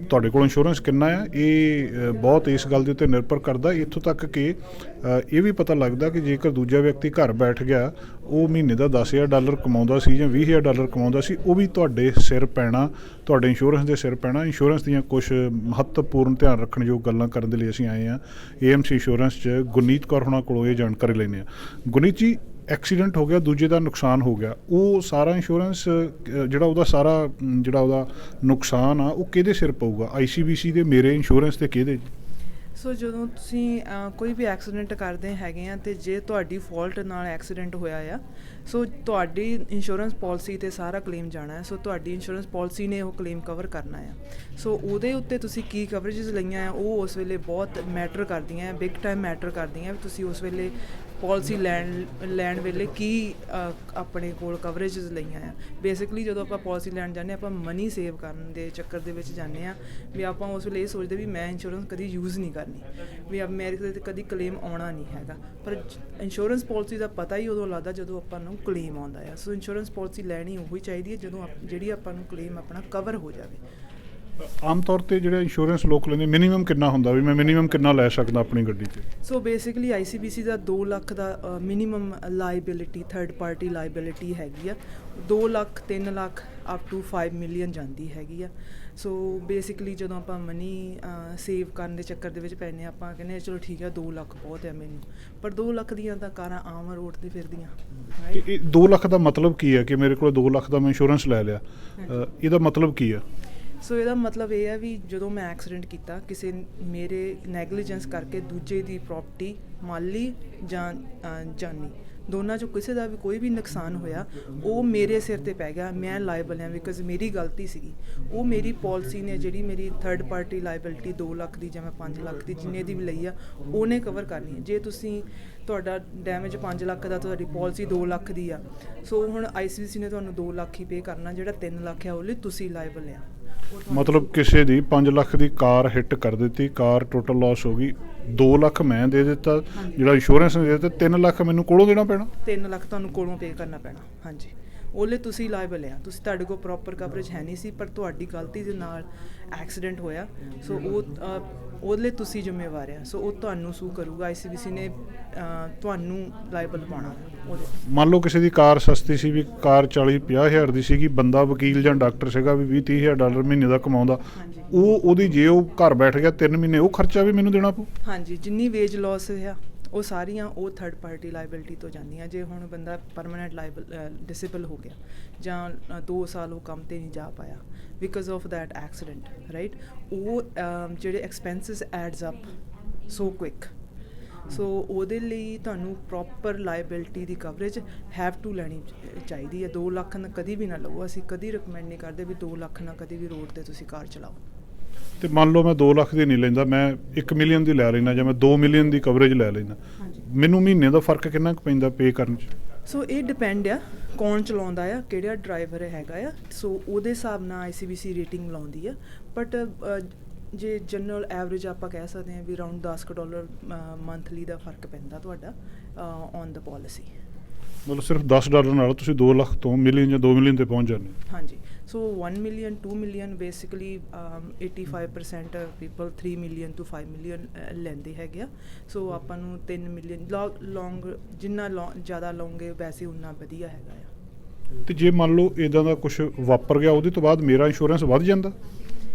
ਤੁਹਾਡੇ ਕੋਲ ਇੰਸ਼ੋਰੈਂਸ ਕਿੰਨਾ ਆ ਇਹ ਬਹੁਤ ਇਸ ਗੱਲ ਦੇ ਉੱਤੇ ਨਿਰਭਰ ਕਰਦਾ। ਇੱਥੋਂ ਤੱਕ ਕਿ ਇਹ ਵੀ ਪਤਾ ਲੱਗਦਾ ਕਿ ਜੇਕਰ ਦੂਜਾ ਵਿਅਕਤੀ ਘਰ ਬੈਠ ਗਿਆ, ਉਹ ਮਹੀਨੇ ਦਾ $10,000 ਕਮਾਉਂਦਾ ਸੀ ਜਾਂ $20,000 ਕਮਾਉਂਦਾ ਸੀ, ਉਹ ਵੀ ਤੁਹਾਡੇ ਸਿਰ ਪੈਣਾ, ਤੁਹਾਡੇ ਇੰਸ਼ੋਰੈਂਸ ਦੇ ਸਿਰ ਪੈਣਾ। ਇੰਸ਼ੋਰੈਂਸ ਦੀਆਂ ਕੁਛ ਮਹੱਤਵਪੂਰਨ ਧਿਆਨ ਰੱਖਣ ਯੋਗ ਗੱਲਾਂ ਕਰਨ ਦੇ ਲਈ ਅਸੀਂ ਆਏ ਹਾਂ AMC ਇੰਸ਼ੋਰੈਂਸ 'ਚ। ਗੁਰਨੀਤ ਕੌਰ ਹੋਣਾ ਕੋਲੋਂ ਇਹ ਜਾਣਕਾਰੀ ਲੈਂਦੇ ਹਾਂ। ਗੁਰਨੀਤ ਜੀ, ਐਕਸੀਡੈਂਟ ਹੋ ਗਿਆ, ਦੂਜੇ ਦਾ ਨੁਕਸਾਨ ਹੋ ਗਿਆ, ਉਹ ਸਾਰਾ ਇੰਸ਼ੋਰੈਂਸ ਜਿਹੜਾ ਉਹਦਾ ਨੁਕਸਾਨ ਆ ਉਹ ਕਿਹਦੇ ਸਿਰ ਪਊਗਾ? ICBC ਦੇ, ਮੇਰੇ ਇੰਸ਼ੋਰੈਂਸ ਤੇ ਕਿਹਦੇ? ਸੋ ਜਦੋਂ ਤੁਸੀਂ ਕੋਈ ਵੀ ਐਕਸੀਡੈਂਟ ਕਰਦੇ ਹੈਗੇ ਆ ਅਤੇ ਜੇ ਤੁਹਾਡੀ ਫਾਲਟ ਨਾਲ ਐਕਸੀਡੈਂਟ ਹੋਇਆ ਆ, ਸੋ ਤੁਹਾਡੀ ਇੰਸ਼ੋਰੈਂਸ ਪੋਲਿਸੀ 'ਤੇ ਸਾਰਾ ਕਲੇਮ ਜਾਣਾ ਹੈ। ਸੋ ਤੁਹਾਡੀ ਇੰਸ਼ੋਰੈਂਸ ਪੋਲਿਸੀ ਨੇ ਉਹ ਕਲੇਮ ਕਵਰ ਕਰਨਾ ਆ। ਸੋ ਉਹਦੇ ਉੱਤੇ ਤੁਸੀਂ ਕੀ ਕਵਰੇਜਸ ਲਈਆਂ ਆ ਉਹ ਉਸ ਵੇਲੇ ਬਹੁਤ ਮੈਟਰ ਕਰਦੀਆਂ, ਬਿਗ ਟਾਈਮ ਮੈਟਰ ਕਰਦੀਆਂ ਵੀ ਤੁਸੀਂ ਉਸ ਵੇਲੇ ਪੋਲਿਸੀ ਲੈਣ ਵੇਲੇ ਕੀ ਆਪਣੇ ਕੋਲ ਕਵਰੇਜਸ ਲਈਆਂ ਆ। ਬੇਸਿਕਲੀ ਜਦੋਂ ਆਪਾਂ ਪੋਲਿਸੀ ਲੈਣ ਜਾਂਦੇ ਆਪਾਂ ਮਨੀ ਸੇਵ ਕਰਨ ਦੇ ਚੱਕਰ ਦੇ ਵਿੱਚ ਜਾਂਦੇ ਹਾਂ ਵੀ ਆਪਾਂ ਉਸ ਵੇਲੇ ਇਹ ਸੋਚਦੇ ਵੀ ਮੈਂ ਇੰਸ਼ੋਰੈਂਸ ਕਦੀ ਯੂਜ਼ ਨਹੀਂ ਕਰਨੀ, ਵੀ ਮੇਰੇ ਤੇ ਕਦੀ ਕਲੇਮ ਆਉਣਾ ਨਹੀਂ ਹੈਗਾ। ਪਰ ਇੰਸ਼ੋਰੈਂਸ ਪੋਲਿਸੀ ਦਾ ਪਤਾ ਹੀ ਉਦੋਂ ਲੱਗਦਾ ਜਦੋਂ ਆਪਾਂ ਨੂੰ ਕਲੇਮ ਆਉਂਦਾ ਆ। ਸੋ ਇੰਸ਼ੋਰੈਂਸ ਪੋਲਿਸੀ ਲੈਣੀ ਉਹੀ ਚਾਹੀਦੀ ਹੈ ਜਦੋਂ ਜਿਹੜੀ ਆਪਾਂ ਨੂੰ ਕਲੇਮ ਆਪਣਾ ਕਵਰ ਹੋ ਜਾਵੇ। ਆਮ ਤੌਰ 'ਤੇ ਜਿਹੜਾ ਇੰਸ਼ੋਰੈਂਸ ਲੋਕ ਲੈਂਦੇ ਮਿਨੀਮਮ ਕਿੰਨਾ ਹੁੰਦਾ, ਵੀ ਮੈਂ ਮਿਨੀਮਮ ਕਿੰਨਾ ਲੈ ਸਕਦਾ ਆਪਣੀ ਗੱਡੀ 'ਚ? ਸੋ ਬੇਸਿਕਲੀ ICBC ਦਾ 2 ਲੱਖ ਦਾ minimum liability, third party liability ਹੈਗੀ ਆ। 2 lakh 3 lakh up to 5 million ਜਾਂਦੀ ਹੈਗੀ ਆ। ਸੋ ਬੇਸਿਕਲੀ ਜਦੋਂ ਆਪਾਂ ਮਨੀ ਸੇਵ ਕਰਨ ਦੇ ਚੱਕਰ ਦੇ ਵਿੱਚ ਪੈਂਦੇ ਆਪਾਂ ਕਹਿੰਦੇ ਚਲੋ ਠੀਕ ਆ 2 ਲੱਖ ਬਹੁਤ ਹੈ ਮੈਨੂੰ, ਪਰ 2 ਲੱਖ ਦੀਆਂ ਤਾਂ ਕਾਰਾਂ ਆਮ ਰੋਡ 'ਤੇ ਫਿਰਦੀਆਂ। ਇਹ 2 ਲੱਖ ਦਾ ਮਤਲਬ ਕੀ ਹੈ ਕਿ ਮੇਰੇ ਕੋਲ 2 ਲੱਖ ਦਾ ਮੈਂ ਇੰਸ਼ੋਰੈਂਸ ਲੈ ਲਿਆ, ਇਹਦਾ ਮਤਲਬ ਕੀ ਆ? ਸੋ ਇਹਦਾ ਮਤਲਬ ਇਹ ਹੈ ਵੀ ਜਦੋਂ ਮੈਂ ਐਕਸੀਡੈਂਟ ਕੀਤਾ, ਕਿਸੇ ਮੇਰੇ ਨੈਗਲੀਜੈਂਸ ਕਰਕੇ ਦੂਜੇ ਦੀ ਪ੍ਰੋਪਰਟੀ ਮਾਲੀ ਜਾਂ ਜਾਨੀ ਦੋਨਾਂ 'ਚੋਂ ਕਿਸੇ ਦਾ ਵੀ ਕੋਈ ਵੀ ਨੁਕਸਾਨ ਹੋਇਆ, ਉਹ ਮੇਰੇ ਸਿਰ 'ਤੇ ਪੈ ਗਿਆ। ਮੈਂ ਲਾਇਬਲ ਹਾਂ ਬਿਕਾਜ਼ ਮੇਰੀ ਗਲਤੀ ਸੀਗੀ। ਉਹ ਮੇਰੀ ਪੋਲਿਸੀ ਨੇ ਜਿਹੜੀ ਮੇਰੀ ਥਰਡ ਪਾਰਟੀ ਲਾਇਬਿਲਿਟੀ 2 ਲੱਖ ਦੀ ਜਾਂ ਮੈਂ 5 ਲੱਖ ਦੀ ਜਿੰਨੇ ਦੀ ਵੀ ਲਈ ਆ ਉਹਨੇ ਕਵਰ ਕਰਨੀ ਹੈ। ਜੇ ਤੁਸੀਂ ਤੁਹਾਡਾ ਡੈਮੇਜ 5 ਲੱਖ ਦਾ, ਤੁਹਾਡੀ ਪੋਲਿਸੀ 2 ਲੱਖ ਦੀ ਆ, ਸੋ ਹੁਣ ICBC ਨੇ ਤੁਹਾਨੂੰ 2 ਲੱਖ ਹੀ ਪੇ ਕਰਨਾ, ਜਿਹੜਾ 3 ਲੱਖ ਆ ਉਹ ਲਈ ਤੁਸੀਂ ਲਾਇਬਲ ਆ। ਮਤਲਬ ਕਿਸੇ ਦੀ 5 ਲੱਖ ਦੀ ਕਾਰ ਹਿੱਟ ਕਰ ਦਿੱਤੀ, ਕਾਰ ਟੋਟਲ ਲਾਸ ਹੋ ਗਈ, 2 ਲੱਖ ਮੈਂ ਦੇ ਦਿੱਤਾ, ਜਿਹੜਾ ਇੰਸ਼ੋਰੈਂਸ ਨੇ ਦੇ ਦਿੱਤਾ, 3 ਲੱਖ ਮੈਨੂੰ ਕੋਲੋਂ ਦੇਣਾ ਪੈਣਾ? 3 ਲੱਖ ਤੁਹਾਨੂੰ ਕੋਲੋਂ ਪੇ ਕਰਨਾ ਪੈਣਾ, ਹਾਂਜੀ। ਉਹਲੇ ਤੁਸੀਂ ਲਾਇਬਲ ਆ, ਤੁਸੀਂ ਤੁਹਾਡੇ ਕੋਲ ਪ੍ਰੋਪਰ ਕਵਰੇਜ ਹੈ ਨਹੀਂ ਸੀ, ਪਰ ਤੁਹਾਡੀ ਗਲਤੀ ਦੇ ਨਾਲ ਐਕਸੀਡੈਂਟ ਹੋਇਆ, ਸੋ ਉਹਦੇ ਤੁਸੀਂ ਜ਼ਿੰਮੇਵਾਰ ਆ। ਸੋ ਉਹ ਤੁਹਾਨੂੰ ਸੂ ਕਰੂਗਾ, ICBC ਨੇ ਤੁਹਾਨੂੰ ਲਾਇਬਲ ਪਾਉਣਾ ਉਹਦੇ। ਮੰਨ ਲਓ ਕਿਸੇ ਦੀ ਕਾਰ ਸਸਤੀ ਸੀ, ਵੀ ਕਾਰ 40-50 ਹਜ਼ਾਰ ਦੀ ਸੀਗੀ, ਬੰਦਾ ਵਕੀਲ ਜਾਂ ਡਾਕਟਰ ਸੀਗਾ ਵੀ $20-30 ਹਜ਼ਾਰ ਮਹੀਨੇ ਦਾ ਕਮਾਉਂਦਾ, ਉਹਦੀ ਜੇ ਉਹ ਘਰ ਬੈਠ ਗਿਆ 3 ਮਹੀਨੇ, ਉਹ ਖਰਚਾ ਵੀ ਮੈਨੂੰ ਦੇਣਾ ਪਊ? ਹਾਂਜੀ, ਜਿੰਨੀ ਵੇਜ ਲਾਸ ਆ ਉਹ ਸਾਰੀਆਂ ਉਹ ਥਰਡ ਪਾਰਟੀ ਲਾਇਬਿਲਿਟੀ ਤੋਂ ਜਾਂਦੀਆਂ। ਜੇ ਹੁਣ ਬੰਦਾ ਪਰਮਾਨੈਂਟ ਡਿਸੇਬਲ ਹੋ ਗਿਆ ਜਾਂ 2 ਸਾਲ ਉਹ ਕੰਮ 'ਤੇ ਨਹੀਂ ਜਾ ਪਾਇਆ because of that accident, right, ਉਹ ਜਿਹੜੇ ਐਕਸਪੈਂਸਿਸ ਐਡਸ ਅਪ ਸੋ ਕੁਇਕ। ਸੋ ਉਹਦੇ ਲਈ ਤੁਹਾਨੂੰ proper liability the coverage have to ਲੈਣੀ ਚਾਹੀਦੀ ਹੈ। 2 ਲੱਖ ਨਾਲ ਕਦੀ ਵੀ ਨਾ ਲਵੋ, ਅਸੀਂ ਕਦੀ ਰਿਕਮੈਂਡ ਨਹੀਂ ਕਰਦੇ ਵੀ 2 ਲੱਖ ਨਾਲ ਕਦੀ ਵੀ ਰੋਡ 'ਤੇ ਤੁਸੀਂ ਕਾਰ ਚਲਾਓ। ਤੇ ਮੰਨ ਲਓ ਮੈਂ 2 ਲੱਖ ਦੀ ਨਹੀਂ ਲੈਂਦਾ, ਮੈਂ 1 ਮਿਲੀਅਨ ਦੀ ਲੈ ਲੈਣਾ ਜਾਂ ਮੈਂ 2 ਮਿਲੀਅਨ ਦੀ ਕਵਰੇਜ ਲੈ ਲੈਣਾ, ਮੈਨੂੰ ਮਹੀਨੇ ਦਾ ਫਰਕ ਕਿੰਨਾ ਕੁ ਪੈਂਦਾ ਪੇ ਕਰਨ 'ਚ? ਸੋ ਇਹ ਡਿਪੈਂਡ ਆ ਕੌਣ ਚਲਾਉਂਦਾ ਆ, ਕਿਹੜਾ ਡਰਾਈਵਰ ਹੈਗਾ ਆ, ਸੋ ਉਹਦੇ ਹਿਸਾਬ ਨਾਲ ICBC ਰੇਟਿੰਗ ਲਾਉਂਦੀ ਆ। ਬਟ ਜੇ ਜਨਰਲ ਐਵਰੇਜ ਆਪਾਂ ਕਹਿ ਸਕਦੇ ਹਾਂ ਵੀ ਅਰਾਊਂਡ $10 ਮੰਥਲੀ ਦਾ ਫਰਕ ਪੈਂਦਾ ਤੁਹਾਡਾ ਔਨ ਦਾ ਪੋਲਿਸੀ। ਮਤਲਬ ਸਿਰਫ $10 ਨਾਲ ਤੁਸੀਂ 2 ਲੱਖ ਤੋਂ ਮਿਲੀਅਨ ਜਾਂ 2 ਮਿਲੀਅਨ ਤੇ ਪਹੁੰਚ ਜਾਂਦੇ ਹੋ। ਹਾਂਜੀ, ਸੋ 1 million 2 million basically 85% people 3 million ਤੋਂ 5 ਮਿਲੀਅਨ ਲੈਂਦੇ ਹੈਗੇ ਆ। ਸੋ ਆਪਾਂ ਨੂੰ 3 ਮਿਲੀਅਨ ਲੌਂਗ ਜਿੰਨਾ ਜ਼ਿਆਦਾ ਲਓਗੇ ਵੈਸੇ ਉਨਾ ਵਧੀਆ ਹੈਗਾ ਆ। ਤੇ ਜੇ ਮੰਨ ਲਓ ਇੱਦਾਂ ਦਾ ਕੁਝ ਵਾਪਰ ਗਿਆ ਉਹਦੇ ਤੋਂ ਬਾਅਦ ਮੇਰਾ ਇੰਸ਼ੋਰੈਂਸ ਵੱਧ ਜਾਂਦਾ?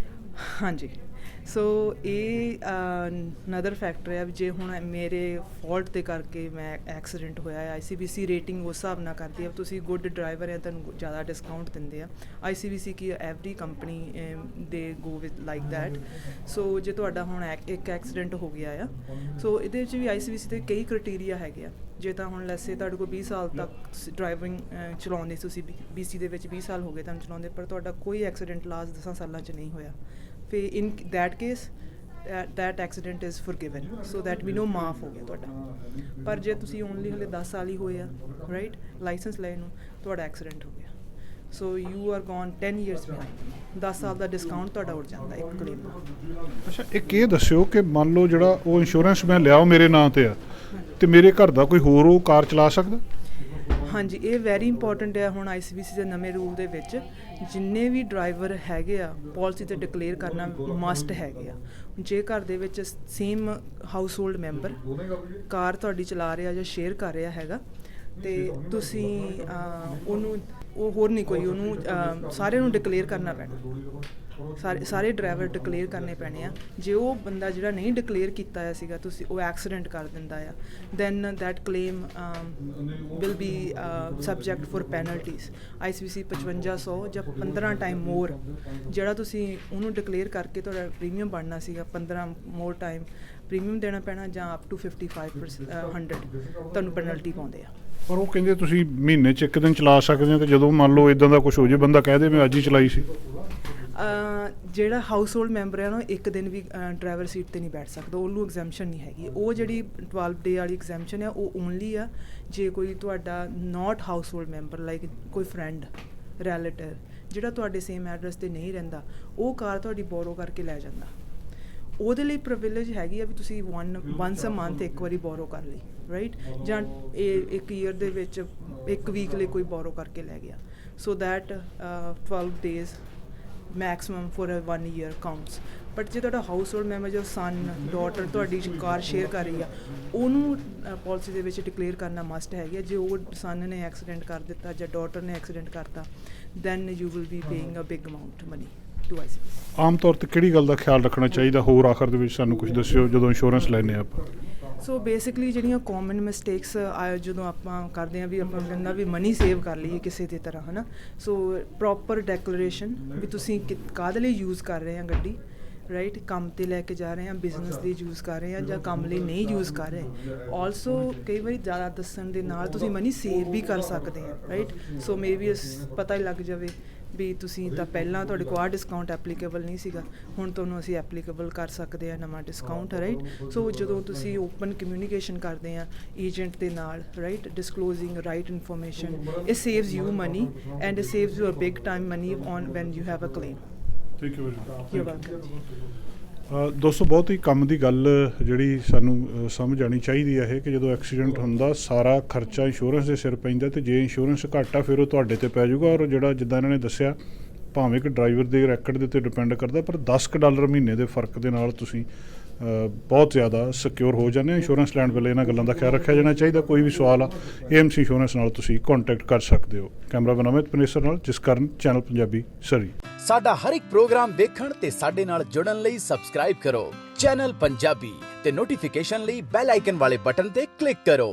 ਹਾਂਜੀ, ਸੋ ਇਹ ਅਨਦਰ ਫੈਕਟਰ ਹੈ ਵੀ ਜੇ ਹੁਣ ਮੇਰੇ ਫਾਲਟ ਦੇ ਕਰਕੇ ਮੈਂ ਐਕਸੀਡੈਂਟ ਹੋਇਆ ਹੈ, ICBC ਰੇਟਿੰਗ ਉਸ ਹਿਸਾਬ ਨਾਲ ਕਰਦੀ ਹੈ। ਤੁਸੀਂ ਗੁੱਡ ਡਰਾਈਵਰ ਹੈ ਤੁਹਾਨੂੰ ਜ਼ਿਆਦਾ ਡਿਸਕਾਊਂਟ ਦਿੰਦੇ ਆ। ICBC ਕੀ ਐਵਰੀ ਕੰਪਨੀ ਦੇ ਗੋ ਵਿਦ ਲਾਈਕ ਦੈਟ। ਸੋ ਜੇ ਤੁਹਾਡਾ ਹੁਣ ਇੱਕ ਐਕਸੀਡੈਂਟ ਹੋ ਗਿਆ ਆ, ਸੋ ਇਹਦੇ ਵਿੱਚ ਵੀ ICBC ਦੇ ਕਈ ਕ੍ਰਾਈਟੇਰੀਆ ਹੈਗੇ ਆ। ਜੇ ਤਾਂ ਹੁਣ ਲੈਸੇ ਤੁਹਾਡੇ ਕੋਲ 20 ਸਾਲ ਤੱਕ ਡਰਾਈਵਿੰਗ ਚਲਾਉਂਦੇ, ਤੁਸੀਂ BC ਦੇ ਵਿੱਚ 20 ਸਾਲ ਹੋ ਗਏ ਤੁਹਾਨੂੰ ਚਲਾਉਂਦੇ, ਪਰ ਤੁਹਾਡਾ ਕੋਈ ਐਕਸੀਡੈਂਟ ਲਾਸਟ 10 ਸਾਲਾਂ 'ਚ ਨਹੀਂ ਹੋਇਆ, ਫਿਰ in that case that accident is forgiven, so that we know ਮਾਫ ਹੋ ਗਿਆ ਤੁਹਾਡਾ। ਪਰ ਜੇ ਤੁਸੀਂ ਓਨਲੀ ਹਲੇ 10 ਸਾਲ ਹੀ ਹੋਏ ਆ ਰਾਈਟ ਲਾਇਸੈਂਸ ਲੈਣ ਨੂੰ, ਤੁਹਾਡਾ ਐਕਸੀਡੈਂਟ ਹੋ ਗਿਆ, so you are gone 10 years behind। 10 ਸਾਲ ਦਾ ਡਿਸਕਾਊਂਟ ਤੁਹਾਡਾ ਉੱਡ ਜਾਂਦਾ ਇੱਕ ਕਲੇਮ ਨਾਲ। ਅੱਛਾ, ਇੱਕ ਇਹ ਦੱਸਿਓ ਕਿ ਮੰਨ ਲਓ ਜਿਹੜਾ ਉਹ ਇੰਸ਼ੋਰੈਂਸ ਮੈਂ ਲਿਆ ਉਹ ਮੇਰੇ ਨਾਂ ਤੇ ਆ ਤੇ ਮੇਰੇ ਘਰ ਦਾ ਕੋਈ ਹੋਰ ਉਹ ਕਾਰ ਚਲਾ ਸਕਦਾ? ਹਾਂਜੀ, ਇਹ ਵੈਰੀ ਇੰਪੋਰਟੈਂਟ ਹੈ। ਹੁਣ ICBC ਦੇ ਨਵੇਂ ਰੂਲ ਦੇ ਵਿੱਚ ਜਿੰਨੇ ਵੀ ਡਰਾਈਵਰ ਹੈਗੇ ਆ ਪੋਲਿਸੀ 'ਤੇ ਡਿਕਲੇਅਰ ਕਰਨਾ ਮਸਟ ਹੈਗੇ ਆ। ਜੇ ਘਰ ਦੇ ਵਿੱਚ ਸੇਮ ਹਾਊਸ ਹੋਲਡ ਮੈਂਬਰ ਕਾਰ ਤੁਹਾਡੀ ਚਲਾ ਰਿਹਾ ਜਾਂ ਸ਼ੇਅਰ ਕਰ ਰਿਹਾ ਹੈਗਾ ਅਤੇ ਤੁਸੀਂ ਉਹਨੂੰ ਉਹ ਹੋਰ ਨਹੀਂ ਕੋਈ ਉਹਨੂੰ ਸਾਰਿਆਂ ਨੂੰ ਡਿਕਲੇਅਰ ਕਰਨਾ ਪੈਣਾ। ਸਾਰੇ ਡਰਾਈਵਰ ਡਿਕਲੇਅਰ ਕਰਨੇ ਪੈਣੇ ਆ। ਜੇ ਉਹ ਬੰਦਾ ਜਿਹੜਾ ਨਹੀਂ ਡਿਕਲੇਅਰ ਕੀਤਾ ਹੋਇਆ ਸੀਗਾ, ਤੁਸੀਂ ਉਹ ਐਕਸੀਡੈਂਟ ਕਰ ਦਿੰਦਾ ਆ, then that claim will be subject for penalties. ICBC 5500 ਜਾਂ 15 ਟਾਈਮ ਮੋਰ ਜਿਹੜਾ ਤੁਸੀਂ ਉਹਨੂੰ ਡਿਕਲੇਅਰ ਕਰਕੇ ਤੁਹਾਡਾ ਪ੍ਰੀਮੀਅਮ ਬਣਨਾ ਸੀਗਾ, 15 ਮੋਰ ਟਾਈਮ ਪ੍ਰੀਮੀਅਮ ਦੇਣਾ ਪੈਣਾ ਜਾਂ ਅਪ ਟੂ 55% ਤੁਹਾਨੂੰ ਪੈਨਲਟੀ ਪਾਉਂਦੇ ਆ। ਪਰ ਉਹ ਕਹਿੰਦੇ ਤੁਸੀਂ ਮਹੀਨੇ 'ਚ ਇੱਕ ਦਿਨ ਚਲਾ ਸਕਦੇ ਹੋ, ਤੇ ਜਦੋਂ ਮੰਨ ਲਓ ਇਦਾਂ ਦਾ ਕੁਝ ਹੋ ਜੇ, ਬੰਦਾ ਕਹਿ ਦੇ ਮੈਂ ਅੱਜ ਹੀ ਚਲਾਈ ਸੀ। ਜਿਹੜਾ ਹਾਊਸ ਹੋਲਡ ਮੈਂਬਰ ਹੈ ਨਾ, ਇੱਕ ਦਿਨ ਵੀ ਡਰਾਈਵਰ ਸੀਟ 'ਤੇ ਨਹੀਂ ਬੈਠ ਸਕਦਾ, ਉਹਨੂੰ ਐਗਜ਼ੈਂਪਸ਼ਨ ਨਹੀਂ ਹੈਗੀ। ਉਹ ਜਿਹੜੀ 12 ਡੇ ਵਾਲੀ ਐਗਜ਼ੈਂਪਸ਼ਨ ਹੈ ਉਹ ਓਨਲੀ ਆ ਜੇ ਕੋਈ ਤੁਹਾਡਾ ਨਾਟ ਹਾਊਸ ਹੋਲਡ ਮੈਂਬਰ ਲਾਈਕ ਕੋਈ ਫਰੈਂਡ ਰਿਲੇਟਿਵ ਜਿਹੜਾ ਤੁਹਾਡੇ ਸੇਮ ਐਡਰੈਸ 'ਤੇ ਨਹੀਂ ਰਹਿੰਦਾ, ਉਹ ਕਾਰ ਤੁਹਾਡੀ ਬੋਰੋ ਕਰਕੇ ਲੈ ਜਾਂਦਾ। ਉਹਦੇ ਲਈ ਪ੍ਰਿਵਿਲੇਜ ਹੈਗੀ ਆ ਵੀ ਤੁਸੀਂ ਵਨਸ ਅ ਮੰਥ ਇੱਕ ਵਾਰੀ ਬੋਰੋ ਕਰ ਲਈ ਰਾਈਟ, ਜਾਂ ਇਹ ਇੱਕ ਈਅਰ ਦੇ ਵਿੱਚ ਇੱਕ ਵੀਕ ਲਈ ਕੋਈ ਬੋਰੋ ਕਰਕੇ ਲੈ ਗਿਆ, so that 12 days maximum for 1 year counts. But ਜੇ ਤੁਹਾਡਾ ਹਾਊਸ ਹੋਲਡ ਮੈਂਬਰ ਜੋ ਸਨ ਡਾਟਰ ਤੁਹਾਡੀ ਕਾਰ ਸ਼ੇਅਰ ਕਰ ਰਹੀ ਆ, ਉਹਨੂੰ ਪੋਲਿਸੀ ਦੇ ਵਿੱਚ ਡਿਕਲੇਅਰ ਕਰਨਾ ਮਸਟ ਹੈਗਾ। ਜੇ ਉਹ ਸਨ ਨੇ ਐਕਸੀਡੈਂਟ ਕਰ ਦਿੱਤਾ ਜਾਂ ਡਾਟਰ ਨੇ ਐਕਸੀਡੈਂਟ ਕਰਤਾ, then you will be paying a big amount money to ICBC। ਆਮ ਤੌਰ 'ਤੇ ਕਿਹੜੀ ਗੱਲ ਦਾ ਖਿਆਲ ਰੱਖਣਾ ਚਾਹੀਦਾ? ਹੋਰ ਆਖਰ ਦੇ ਵਿੱਚ ਸਾਨੂੰ ਕੁਝ ਦੱਸਿਓ ਜਦੋਂ ਇੰਸ਼ੋਰੈਂਸ ਲੈਂਦੇ ਹਾਂ ਆਪਾਂ। ਸੋ ਬੇਸਿਕਲੀ ਜਿਹੜੀਆਂ ਕਾਮਨ ਮਿਸਟੇਕਸ ਜਦੋਂ ਆਪਾਂ ਕਰਦੇ ਹਾਂ ਵੀ ਆਪਾਂ ਕਹਿੰਦਾ ਵੀ ਮਨੀ ਸੇਵ ਕਰ ਲਈਏ ਕਿਸੇ ਦੀ ਤਰ੍ਹਾਂ ਹੈ ਨਾ, ਸੋ ਪ੍ਰੋਪਰ ਡੈਕਲੇਰੇਸ਼ਨ ਵੀ ਤੁਸੀਂ ਕਾਹਦੇ ਲਈ ਯੂਜ਼ ਕਰ ਰਹੇ ਆ ਗੱਡੀ ਰਾਈਟ, ਕੰਮ 'ਤੇ ਲੈ ਕੇ ਜਾ ਰਹੇ ਹਾਂ, ਬਿਜ਼ਨਸ ਲਈ ਯੂਜ਼ ਕਰ ਰਹੇ ਹਾਂ ਜਾਂ ਕੰਮ ਲਈ ਨਹੀਂ ਯੂਜ਼ ਕਰ ਰਹੇ। ਆਲਸੋ ਕਈ ਵਾਰੀ ਜ਼ਿਆਦਾ ਦੱਸਣ ਦੇ ਨਾਲ ਤੁਸੀਂ ਮਨੀ ਸੇਵ ਵੀ ਕਰ ਸਕਦੇ ਆ ਰਾਈਟ। ਸੋ ਮੇ ਬੀ ਪਤਾ ਹੀ ਲੱਗ ਜਾਵੇ ਵੀ ਤੁਸੀਂ ਤਾਂ ਪਹਿਲਾਂ ਤੁਹਾਡੇ ਕੋਲ ਆਹ ਡਿਸਕਾਊਂਟ ਐਪਲੀਕੇਬਲ ਨਹੀਂ ਸੀਗਾ, ਹੁਣ ਤੁਹਾਨੂੰ ਅਸੀਂ ਐਪਲੀਕੇਬਲ ਕਰ ਸਕਦੇ ਹਾਂ ਨਵਾਂ ਡਿਸਕਾਊਂਟ ਰਾਈਟ। ਸੋ ਜਦੋਂ ਤੁਸੀਂ ਓਪਨ ਕਮਿਊਨੀਕੇਸ਼ਨ ਕਰਦੇ ਆ ਏਜੰਟ ਦੇ ਨਾਲ right, disclosing right information, it saves you money and it saves you a big time money on when you have a claim. Thank you very much. You welcome ji. ਦੋਸਤੋ, ਬਹੁਤ ਹੀ ਕੰਮ ਦੀ ਗੱਲ ਜਿਹੜੀ ਸਾਨੂੰ ਸਮਝ ਆਉਣੀ ਚਾਹੀਦੀ ਹੈ ਕਿ ਜਦੋਂ ਐਕਸੀਡੈਂਟ ਹੁੰਦਾ ਸਾਰਾ ਖਰਚਾ ਇੰਸ਼ੋਰੈਂਸ ਦੇ ਸਿਰ ਪੈਂਦਾ, ਤੇ ਜੇ ਇੰਸ਼ੋਰੈਂਸ ਘੱਟ ਆ ਫਿਰ ਉਹ ਤੁਹਾਡੇ 'ਤੇ ਪੈ ਜਾਊਗਾ। ਔਰ ਜਿਹੜਾ ਜਿੱਦਾਂ ਇਹਨਾਂ ਨੇ ਦੱਸਿਆ, ਭਾਵੇਂ ਕਿ ਡਰਾਈਵਰ ਦੇ ਰੈਕਡ ਦੇ ਉੱਤੇ ਡਿਪੈਂਡ ਕਰਦਾ, ਪਰ $10 ਮਹੀਨੇ ਦੇ ਫਰਕ ਦੇ ਨਾਲ ਤੁਸੀਂ ਬਹੁਤ ਜ਼ਿਆਦਾ ਸਿਕਿਉਰ ਹੋ ਜਾਂਦੇ ਹੋ। ਇੰਸ਼ੋਰੈਂਸ ਲੈਣ ਵੇਲੇ ਇਹਨਾਂ ਗੱਲਾਂ ਦਾ ਖਿਆਲ ਰੱਖਿਆ ਜਾਣਾ ਚਾਹੀਦਾ। ਕੋਈ ਵੀ ਸਵਾਲ ਆ AMC ਇੰਸ਼ੋਰੈਂਸ ਨਾਲ ਤੁਸੀਂ ਕੰਟੈਕਟ ਕਰ ਸਕਦੇ ਹੋ। ਕੈਮਰਾਮੈਨ ਅਮਿਤ ਪਨੇਸਰ ਨਾਲ, ਜਿਸ ਕਾਰਨ ਚੈਨਲ ਪੰਜਾਬੀ ਸਰੀ। ਸਾਡਾ ਹਰ ਇੱਕ ਪ੍ਰੋਗਰਾਮ ਵੇਖਣ ਤੇ ਸਾਡੇ ਨਾਲ ਜੁੜਨ ਲਈ ਸਬਸਕ੍ਰਾਈਬ ਕਰੋ ਚੈਨਲ ਪੰਜਾਬੀ ਤੇ ਨੋਟੀਫਿਕੇਸ਼ਨ ਲਈ ਬੈਲ ਆਈਕਨ ਵਾਲੇ ਬਟਨ ਤੇ ਕਲਿੱਕ ਕਰੋ।